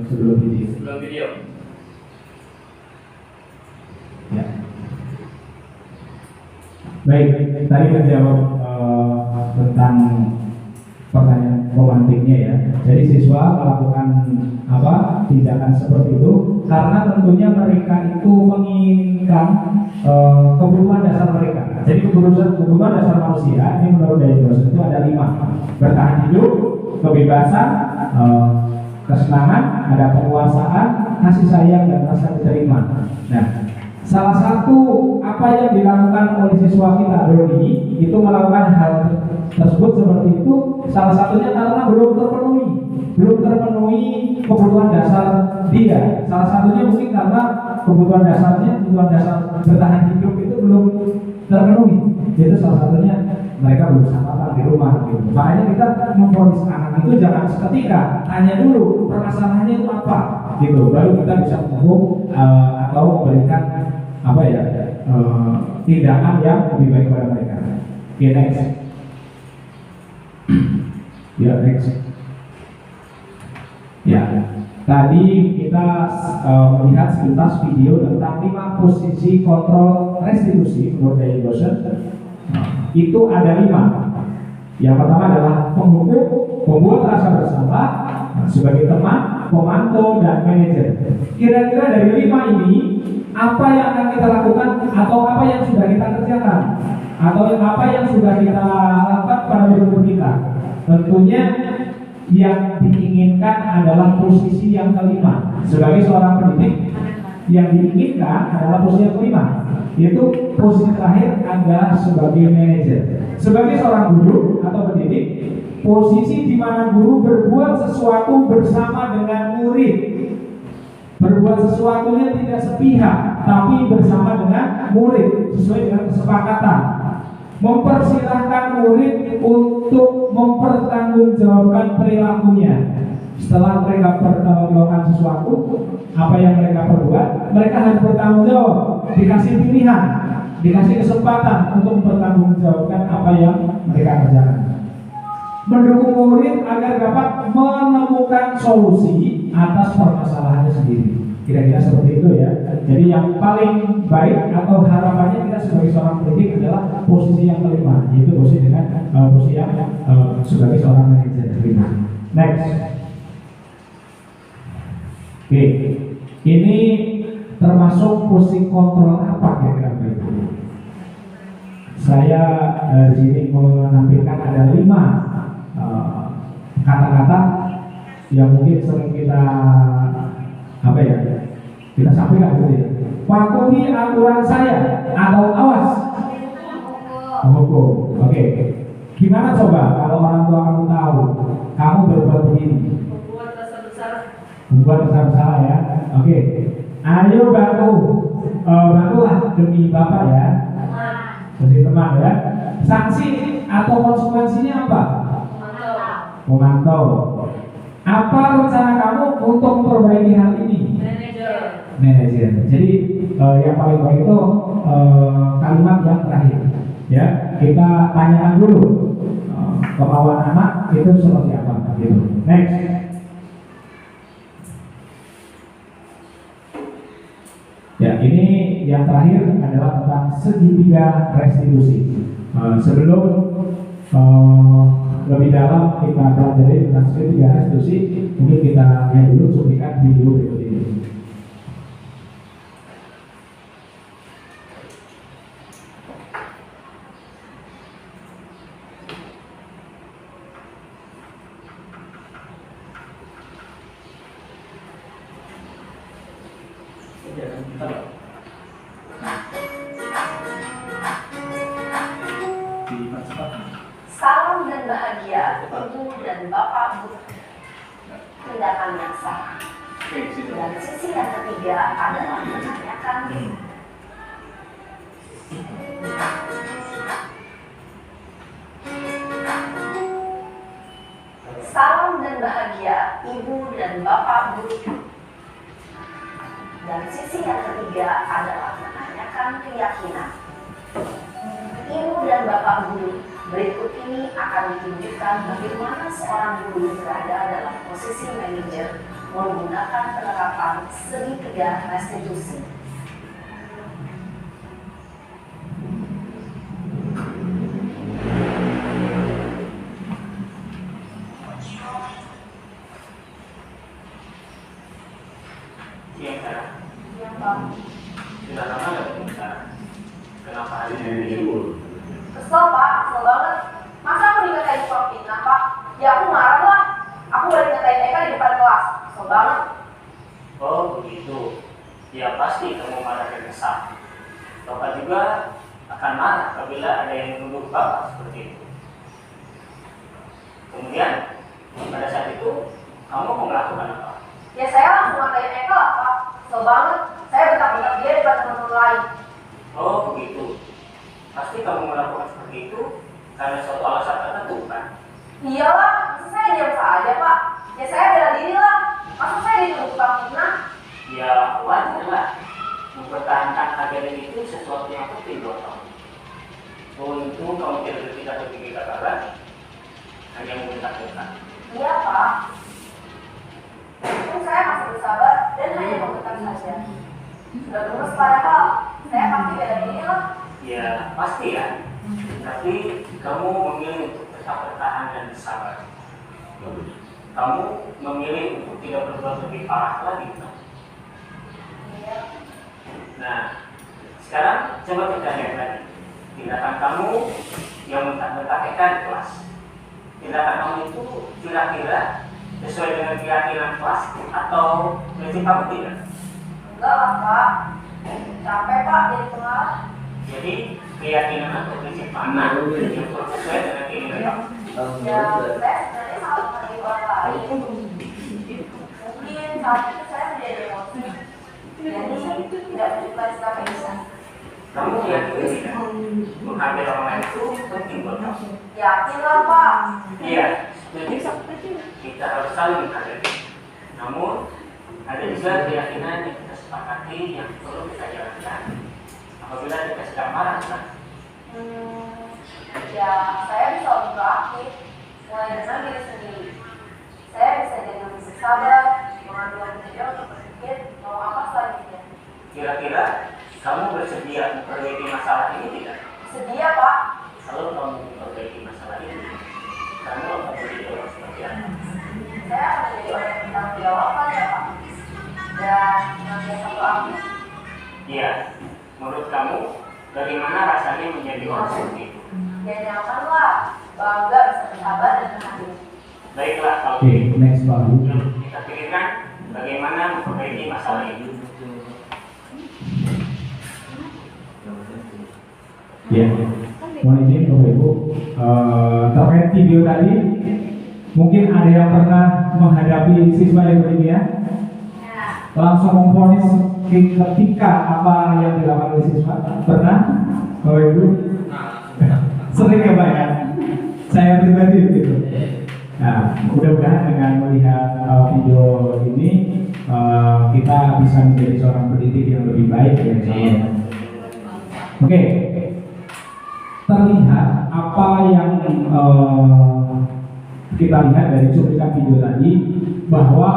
sebelum video. Sebelum video. Ya. Baik, tadi menjawab tentang pertanyaan pemantiknya ya. Jadi siswa melakukan tindakan seperti itu karena tentunya mereka itu menginginkan kebutuhan dasar mereka. Jadi kebutuhan dasar manusia ini menurut Dayos itu ada 5: bertahan hidup, kebebasan, kesenangan, ada penguasaan, kasih sayang, dan rasa diterima. Nah, salah satu apa yang dilakukan oleh siswa kita Doni itu melakukan hal tersebut seperti itu, salah satunya karena belum terpenuhi kebutuhan dasar dia. Salah satunya mungkin karena kebutuhan dasar bertahan hidup itu belum terpenuhi. Itu salah satunya mereka belum sabar di rumah gitu. Makanya kita memvonis anak itu jangan seketika, tanya dulu permasalahannya itu apa gitu, baru kita bisa menghukum atau memberikan tindakan yang lebih baik kepada mereka. Oke, next. Ya, next. Ya, tadi kita melihat sekilas video tentang 5 posisi kontrol restitusi menurut Dayos Dosen. Itu ada 5. Yang pertama adalah penghukum, pembuat rasa bersalah, sebagai teman, pemantau, dan manajer. Kira-kira dari 5 ini, apa yang akan kita lakukan atau apa yang sudah kita kerjakan atau apa yang sudah kita lakukan pada guru kita? Tentunya yang diinginkan adalah posisi yang kelima. Sebagai seorang pendidik, yang diinginkan adalah posisi yang kelima, yaitu posisi terakhir adalah sebagai manajer. Sebagai seorang guru atau pendidik, posisi di mana guru berbuat sesuatu bersama dengan murid, berbuat sesuatunya tidak sepihak, tapi bersama dengan murid sesuai dengan kesepakatan. Mempersilahkan murid untuk mempertanggungjawabkan perilakunya. Setelah mereka melakukan sesuatu, apa yang mereka perbuat, mereka harus bertanggung jawab. Dikasih pilihan, dikasih kesempatan untuk mempertanggungjawabkan apa yang mereka kerjakan. Mendukung murid agar dapat menemukan solusi atas permasalahannya sendiri. Kira-kira seperti itu ya. Jadi yang paling baik atau harapannya kita sebagai seorang pendidik adalah posisi yang kelima, yaitu posisi dengan posisi yang sebagai seorang manajer. Next. Oke, ini termasuk posisi kontrol apa kira-kira itu? Saya di sini menampilkan ada 5 kata-kata yang mungkin sering kita kita sampaikan gitu ya. Patuhi aturan saya atau awas. Hukum. Oke. Gimana coba kalau orang tua kamu tahu kamu berbuat begini? Membuat besar-besar ya. Oke. Ayo bantulah demi Bapak ya. Bersih teman ya. Sanksi atau konsekuensinya apa? Memantau. Apa rencana kamu untuk memperbaiki hal ini? Manajer. Jadi yang paling baik itu kalimat yang terakhir. Ya, kita tanyakan dulu kemauan anak itu seperti apa gitu. Next. Ya, ini yang terakhir adalah tentang segitiga restitusi. Sebelum lebih dalam kita pelajari tentang segitiga restitusi, mungkin kita lihat dulu cuplikan video berikut ini. Salam dan bahagia ibu dan bapak guru. Tindakan yang salah. Dan sisi yang ketiga adalah menanyakan salam dan bahagia ibu dan bapak guru. Dan sisi yang ketiga adalah menanyakan keyakinan. Ibu dan bapak guru, berikut ini akan ditunjukkan bagaimana seorang guru berada dalam posisi manajer menggunakan penerapan segitiga restitusi. Iya, Pak. Sudah lama nggak bicara? Kenapa hari ini? Kesel Pak, kesel banget. Masa aku dikatain tukang fitnah Pak? Ya aku marah lah. Aku balik ngatain Eka di depan kelas. Kesel banget. Oh begitu. Ya pasti kamu marah dan kesal. Bapak juga akan marah apabila ada yang menuduh Bapak seperti itu. Kemudian pada saat itu kamu mau melakukan apa? Ya saya langsung ngatain Eka lah Pak. Kesel banget. Saya bentak-bentak dia di depan teman-teman lain. Oh begitu. Pasti kamu melakukan seperti itu karena suatu alasan tertentu kan? Iyalah, masa saya diam saja Pak? Ya saya bela diri lah. Masa saya dituduh tukang fitnah? Ya wajar lah. Mempertahankan ajaran itu sesuatu yang penting buat kamu. Untung kamu tidak berpikir kata hanya membentak-bentak. Iya Pak. Untung saya masih bersabar dan hanya membentak saja. Sudah lulus padahal saya pasti bela diri lah. Ya pasti ya. Tapi kamu memilih untuk tetap bertahan dan bersabar. Kamu memilih untuk tidak berbuat lebih parah lagi kan? Iya. Nah, sekarang coba kita lihat lagi. Tindakan kamu yang mentak-mentakkan di kelas. Tindakan kamu itu kira-kira sesuai dengan keyakinan kelas atau prinsip kamu tidak? Enggak lah Pak. Capek Pak jadi pengarah. Jadi keyakinan atau prinsip mana yang sesuai dengan keinginan kamu? Ya, saya sebenarnya sangat menghargai orang lain. Mungkin saat itu saya menjadi emosi. Jadi tidak menunjukkan sikap yang bisa. Kamu yakin tidak? Menghargai orang lain itu penting buat kamu. Yakin lah Pak. Iya, setuju. Kita harus saling menghargai. Namun ada juga keyakinan yang kita sepakati yang perlu kita jalankan. Apabila kita sedang marah kan? Ya, saya bisa lebih proaktif, mulai dengan diri sendiri. Saya bisa jadi lebih bersabar, mengambil waktu jeda untuk berpikir mau apa selanjutnya. Kira-kira kamu bersedia memperbaiki masalah ini tidak? Sedia Pak. Kalau kamu memperbaiki masalah ini, kamu akan menjadi orang seperti apa? Saya akan menjadi orang yang bertanggung jawab ya Pak. Dan yang biasa proaktif. Iya, menurut kamu bagaimana rasanya menjadi orang seperti itu? Ya nyaman lah, bangga bisa bersabar dan berhasil. Baiklah kalau Oke, next Pak. kita pikirkan bagaimana memperbaiki masalah ini. Ya, mohon izin Bapak Ibu, terkait video tadi, mungkin ada yang pernah menghadapi siswa yang begini ya, langsung memvonis ketika apa yang dilakukan oleh siswa, pernah? Bapak Ibu sering ya Pak ya, saya pribadi gitu. Nah, mudah-mudahan dengan melihat video ini kita bisa menjadi seorang pendidik yang lebih baik ya. Oke, terlihat apa yang kita lihat dari cuplikan video tadi, bahwa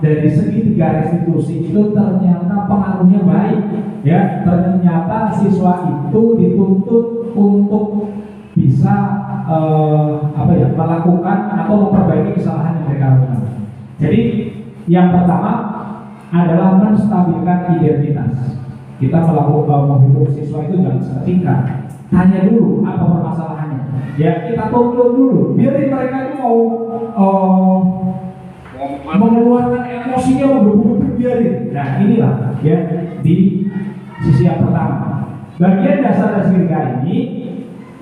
dari segi 3 restitusi itu ternyata pengaruhnya baik ya. Ternyata siswa itu dituntut untuk bisa melakukan atau memperbaiki kesalahan yang mereka lakukan. Jadi yang pertama adalah menstabilkan identitas. Kita menghukum siswa itu jangan seketika, tanya dulu apa permasalahannya. Ya, kita tuntut dulu, biarin mereka itu mau mengeluarkan emosinya, mau biarin. Nah inilah ya di sisi yang pertama. Bagian dasar dari ini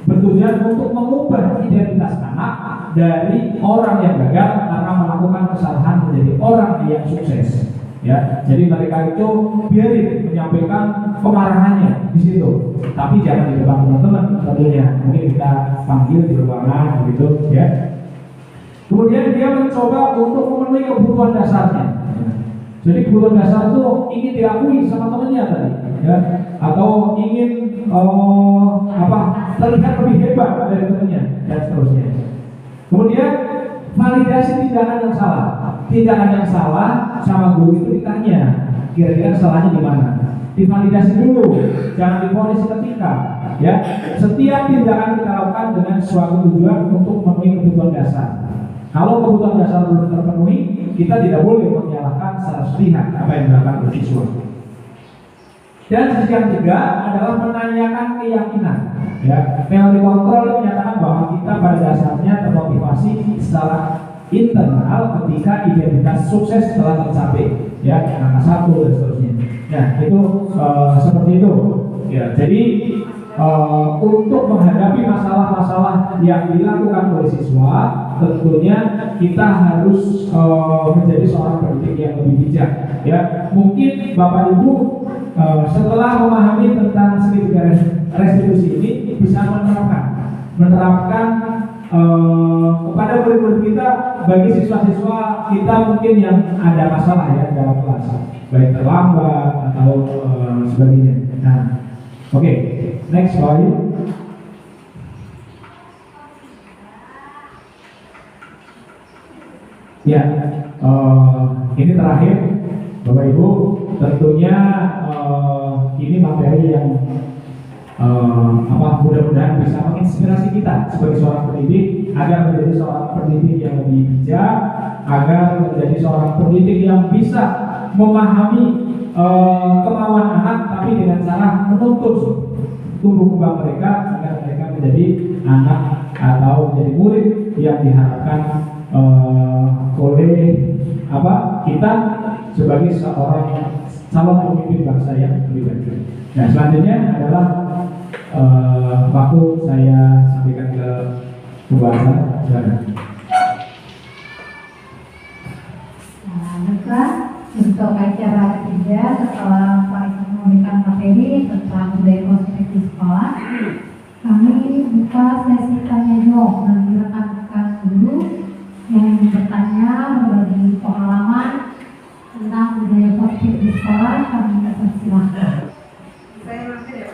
bertujuan untuk mengubah identitas anak dari orang yang gagal karena melakukan kesalahan menjadi orang yang sukses. Ya, jadi mereka itu biarin menyampaikan kemarahannya di situ, tapi jangan di depan teman-teman tentunya. Mungkin kita panggil di ruangan begitu, ya. Kemudian dia mencoba untuk memenuhi kebutuhan dasarnya. Jadi kebutuhan dasar itu ingin diakui sama temannya tadi, ya, atau ingin terlihat lebih hebat dari temannya dan seterusnya. Kemudian validasi tindakan yang salah. Tindakan yang salah sama guru itu ditanya, kira-kira kesalahannya di mana? Divalidasi dulu, jangan diponis seketika. Ya, setiap tindakan kita lakukan dengan suatu tujuan untuk memenuhi kebutuhan dasar. Kalau kebutuhan dasar belum terpenuhi, kita tidak boleh menyalahkan secara sepihak apa yang dilakukan oleh siswa. Dan sisi yang ketiga adalah menanyakan keyakinan. Ya, teori kontrol menyatakan bahwa kita pada dasarnya termotivasi secara internal ketika identitas sukses telah tercapai, ya, angka 1 dan seterusnya. Nah, itu seperti itu. Ya, jadi untuk menghadapi masalah-masalah yang dilakukan oleh siswa, tentunya kita harus menjadi seorang pendidik yang lebih bijak. Ya, mungkin Bapak Ibu setelah memahami tentang segitiga restitusi ini bisa menerapkan kepada murid-murid kita. Bagi siswa-siswa kita mungkin yang ada masalah ya dalam kelas, baik terlambat atau sebagainya. Nah, oke, next slide. Ya, ini terakhir, Bapak Ibu, tentunya ini materi yang mudah-mudahan bisa menginspirasi kita sebagai seorang pendidik agar menjadi seorang pendidik yang lebih bijak, agar menjadi seorang pendidik yang bisa memahami kemauan anak, tapi dengan cara menuntut tumbuh kembang mereka agar mereka menjadi anak atau menjadi murid yang diharapkan oleh kita sebagai seorang calon pemimpin bangsa yang lebih baik. Nah, selanjutnya adalah waktu saya sampaikan ke pembahasan. Nah, untuk acara ketiga setelah Pak Ibu memberikan materi tentang budaya positif di sekolah, kami buka sesi tanya jawab bagi rekan-rekan guru yang ingin bertanya, berbagi pengalaman tentang budaya positif di sekolah. Kami persilahkan. Saya masih ya,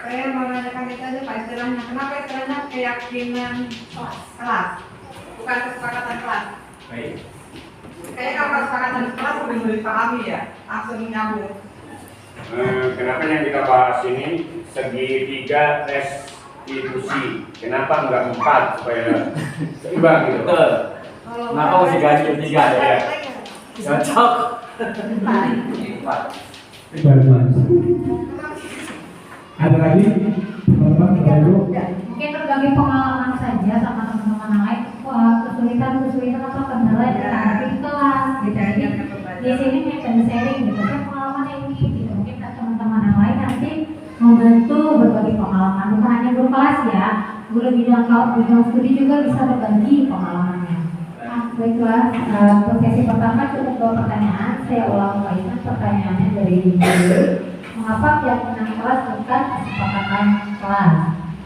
saya mau menanyakan itu aja Pak, istilahnya kenapa istilahnya keyakinan kelas, bukan kesepakatan kelas. Baik. Kayaknya kalau kesepakatan kelas lebih mudah dipahami ya, langsung nyambung. Kenapa yang kita bahas ini segitiga restitusi? Kenapa enggak 4 supaya seimbang gitu? Betul. Kenapa mesti ganjil 3 ya? Cocok. 4. Ada lagi teman-teman? Mungkin berbagi pengalaman saja sama teman-teman yang lain, kesulitan atau kendala yang dihadapi di kelas gitu. Jadi di sini mention sharing gitu, pengalaman ini gitu. Mungkin teman-teman yang lain nanti membantu berbagi pengalaman, bukan hanya guru kelas ya, guru bidang studi juga bisa berbagi pengalamannya. Nah, baiklah, untuk sesi pertama cukup 2 pertanyaan. Saya ulang lagi pertanyaannya dari guru. Mengapa keyakinan kelas bukan kesepakatan kelas?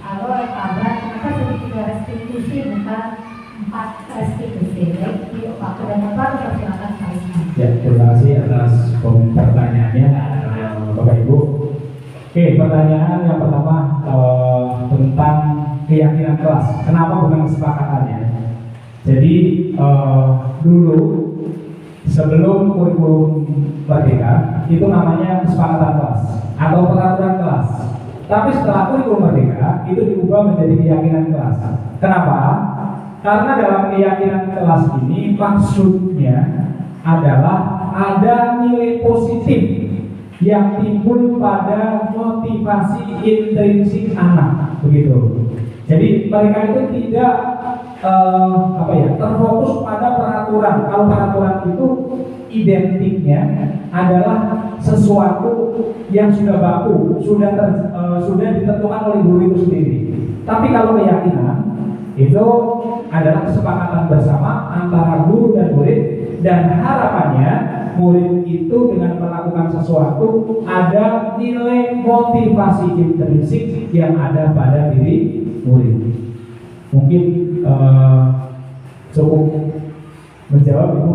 Lalu oleh Pak Abad, kenapa sedikit restitusi bukan 4 restitusi? Baik, Pak dan Bapak persilakan Pak Ismail. Ya, terima kasih atas pertanyaannya, Bapak Ibu. Oke, pertanyaan yang pertama tentang keyakinan kelas. Kenapa bukan kesepakatannya? Jadi dulu sebelum kurikulum Merdeka itu namanya kesepakatan kelas atau peraturan kelas. Tapi setelah kurikulum Merdeka itu diubah menjadi keyakinan kelas. Kenapa? Karena dalam keyakinan kelas ini maksudnya adalah ada nilai positif yang timbul pada motivasi intrinsik anak, begitu. Jadi mereka itu tidak terfokus pada peraturan. Kalau peraturan itu identiknya adalah sesuatu yang sudah baku, sudah ditentukan oleh guru itu sendiri. Tapi kalau keyakinan itu adalah kesepakatan bersama antara guru dan murid, dan harapannya murid itu dengan melakukan sesuatu ada nilai motivasi intrinsik yang ada pada diri murid. Mungkin cukup menjawab Ibu.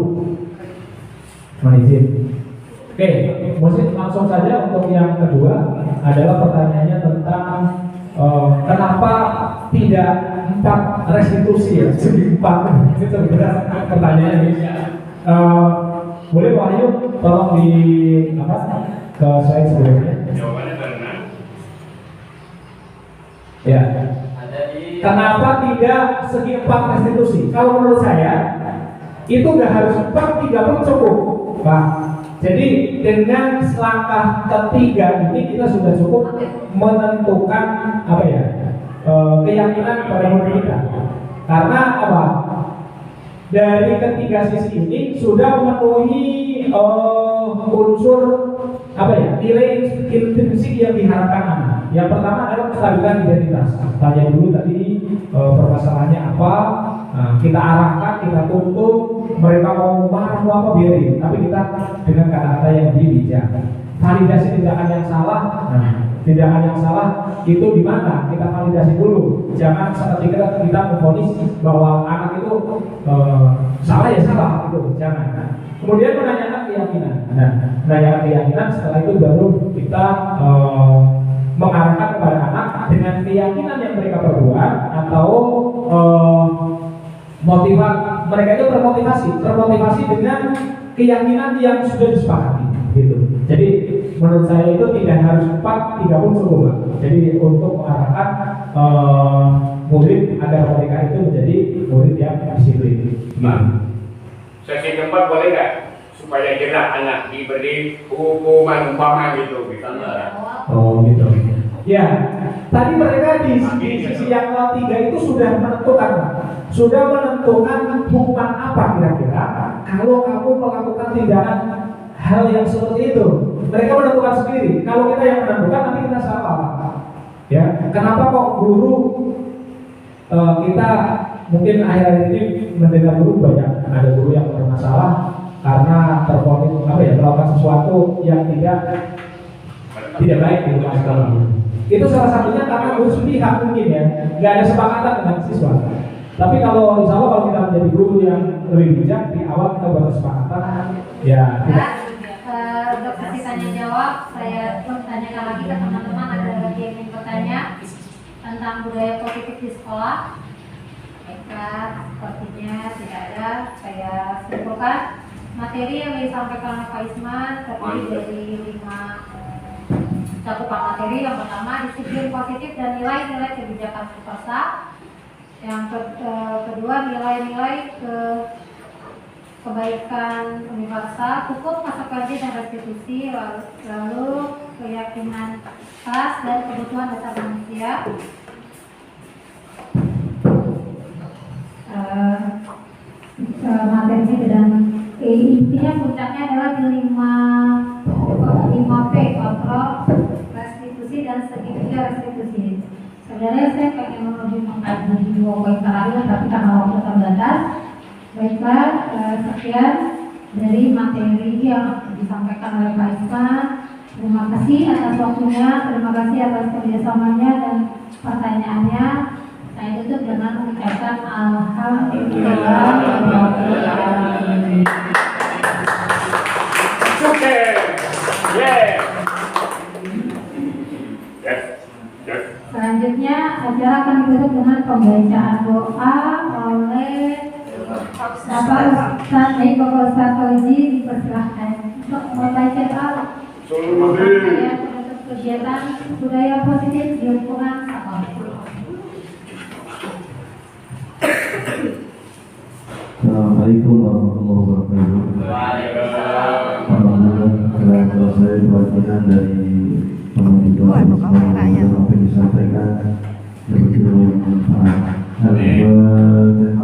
Mohon izin. Oke, mungkin langsung saja untuk yang kedua adalah pertanyaannya tentang kenapa tidak 4 restitusi ya, jadi 4 itu sebenarnya pertanyaannya. Boleh Pak Wahyu tolong di ke slide sebelumnya. Jawabannya karena Ya. Kenapa tidak segi 4 restitusi? Kalau menurut saya itu nggak harus 4, 3 pun cukup, Pak. Jadi dengan langkah ketiga ini kita sudah cukup menentukan keyakinan pada murid kita. Karena apa? Dari ketiga sisi ini sudah memenuhi unsur nilai intrinsik yang diharapkan anak. Yang pertama adalah kestabilan identitas. Tanya dulu tadi permasalahannya apa, kita arahkan, kita tuntut, mereka mau marah mau apa biarin, tapi kita dengan kata-kata yang lebih bijak. Validasi tindakan yang salah, tindakan yang salah itu di mana? Kita validasi dulu. Jangan seketika kita memvonis bahwa anak itu salah ya salah itu, jangan. Kemudian menanyakan keyakinan. Nah, menanyakan keyakinan setelah itu baru kita mengarahkan kepada anak dengan keyakinan yang mereka perbuat atau mereka itu termotivasi dengan keyakinan yang sudah disepakati, gitu. Jadi menurut saya itu tidak harus 4, 3 pun cukup. Jadi untuk mengarahkan murid agar mereka itu menjadi murid yang disiplin. sesi keempat boleh nggak supaya jelas anak diberi hukuman umpama gitu misalnya. Oh gitu. Ya, tadi mereka di sisi yang ketiga itu sudah menentukan hukuman apa kira-kira kalau kamu melakukan tindakan hal yang seperti itu. Mereka menentukan sendiri. Kalau kita yang menentukan nanti kita salah. Ya, kenapa kok guru kita mungkin akhir-akhir ini mendengar guru banyak ada guru yang bermasalah karena terfonis melakukan sesuatu yang tidak baik di kelas sekolah. Itu salah satunya karena guru sepihak mungkin ya, nggak ada sepakatan dengan siswa. Tapi kalau insya Allah kalau kita menjadi guru yang lebih bijak di awal kita buat kesepakatan, ya tidak. Untuk sesi tanya jawab, saya tanyakan lagi ke teman-teman, ada lagi yang ingin bertanya tentang budaya positif di sekolah. Sepertinya tidak ada. Saya simpulkan materi yang disampaikan oleh Pak Isman terdiri dari 5 cakupan materi. Yang pertama, disiplin positif dan nilai-nilai kebijakan universal. Yang kedua, nilai-nilai kebaikan universal, hukum konsekuensi dan restitusi, lalu keyakinan kelas dan kebutuhan dasar manusia. Materinya dan intinya puncaknya adalah di 5P, kontrol, restitusi dan segitiga restitusi. Sebenarnya saya pengen menuju mengkaji 2 poin terakhir, tapi karena waktu terbatas, baiklah, sekian dari materi yang disampaikan oleh Pak Isman Terima kasih atas waktunya, terima kasih atas kerjasamanya dan pertanyaannya. Saya tutup dengan mengucapkan alhamdulillah. Oke. Yeah. Yes. Yes. Selanjutnya acara akan ditutup dengan pembacaan doa oleh Bapak Ustadz Fauzi. Dipersilahkan untuk membaca doa. Saya penutup kegiatan budaya positif di lingkungan sekolah. Assalamualaikum warahmatullahi wabarakatuh. Alhamdulillah, saya diwakilkan dari pemerintah apa yang disampaikan seperti yang bermanfaat. Alhamdulillah.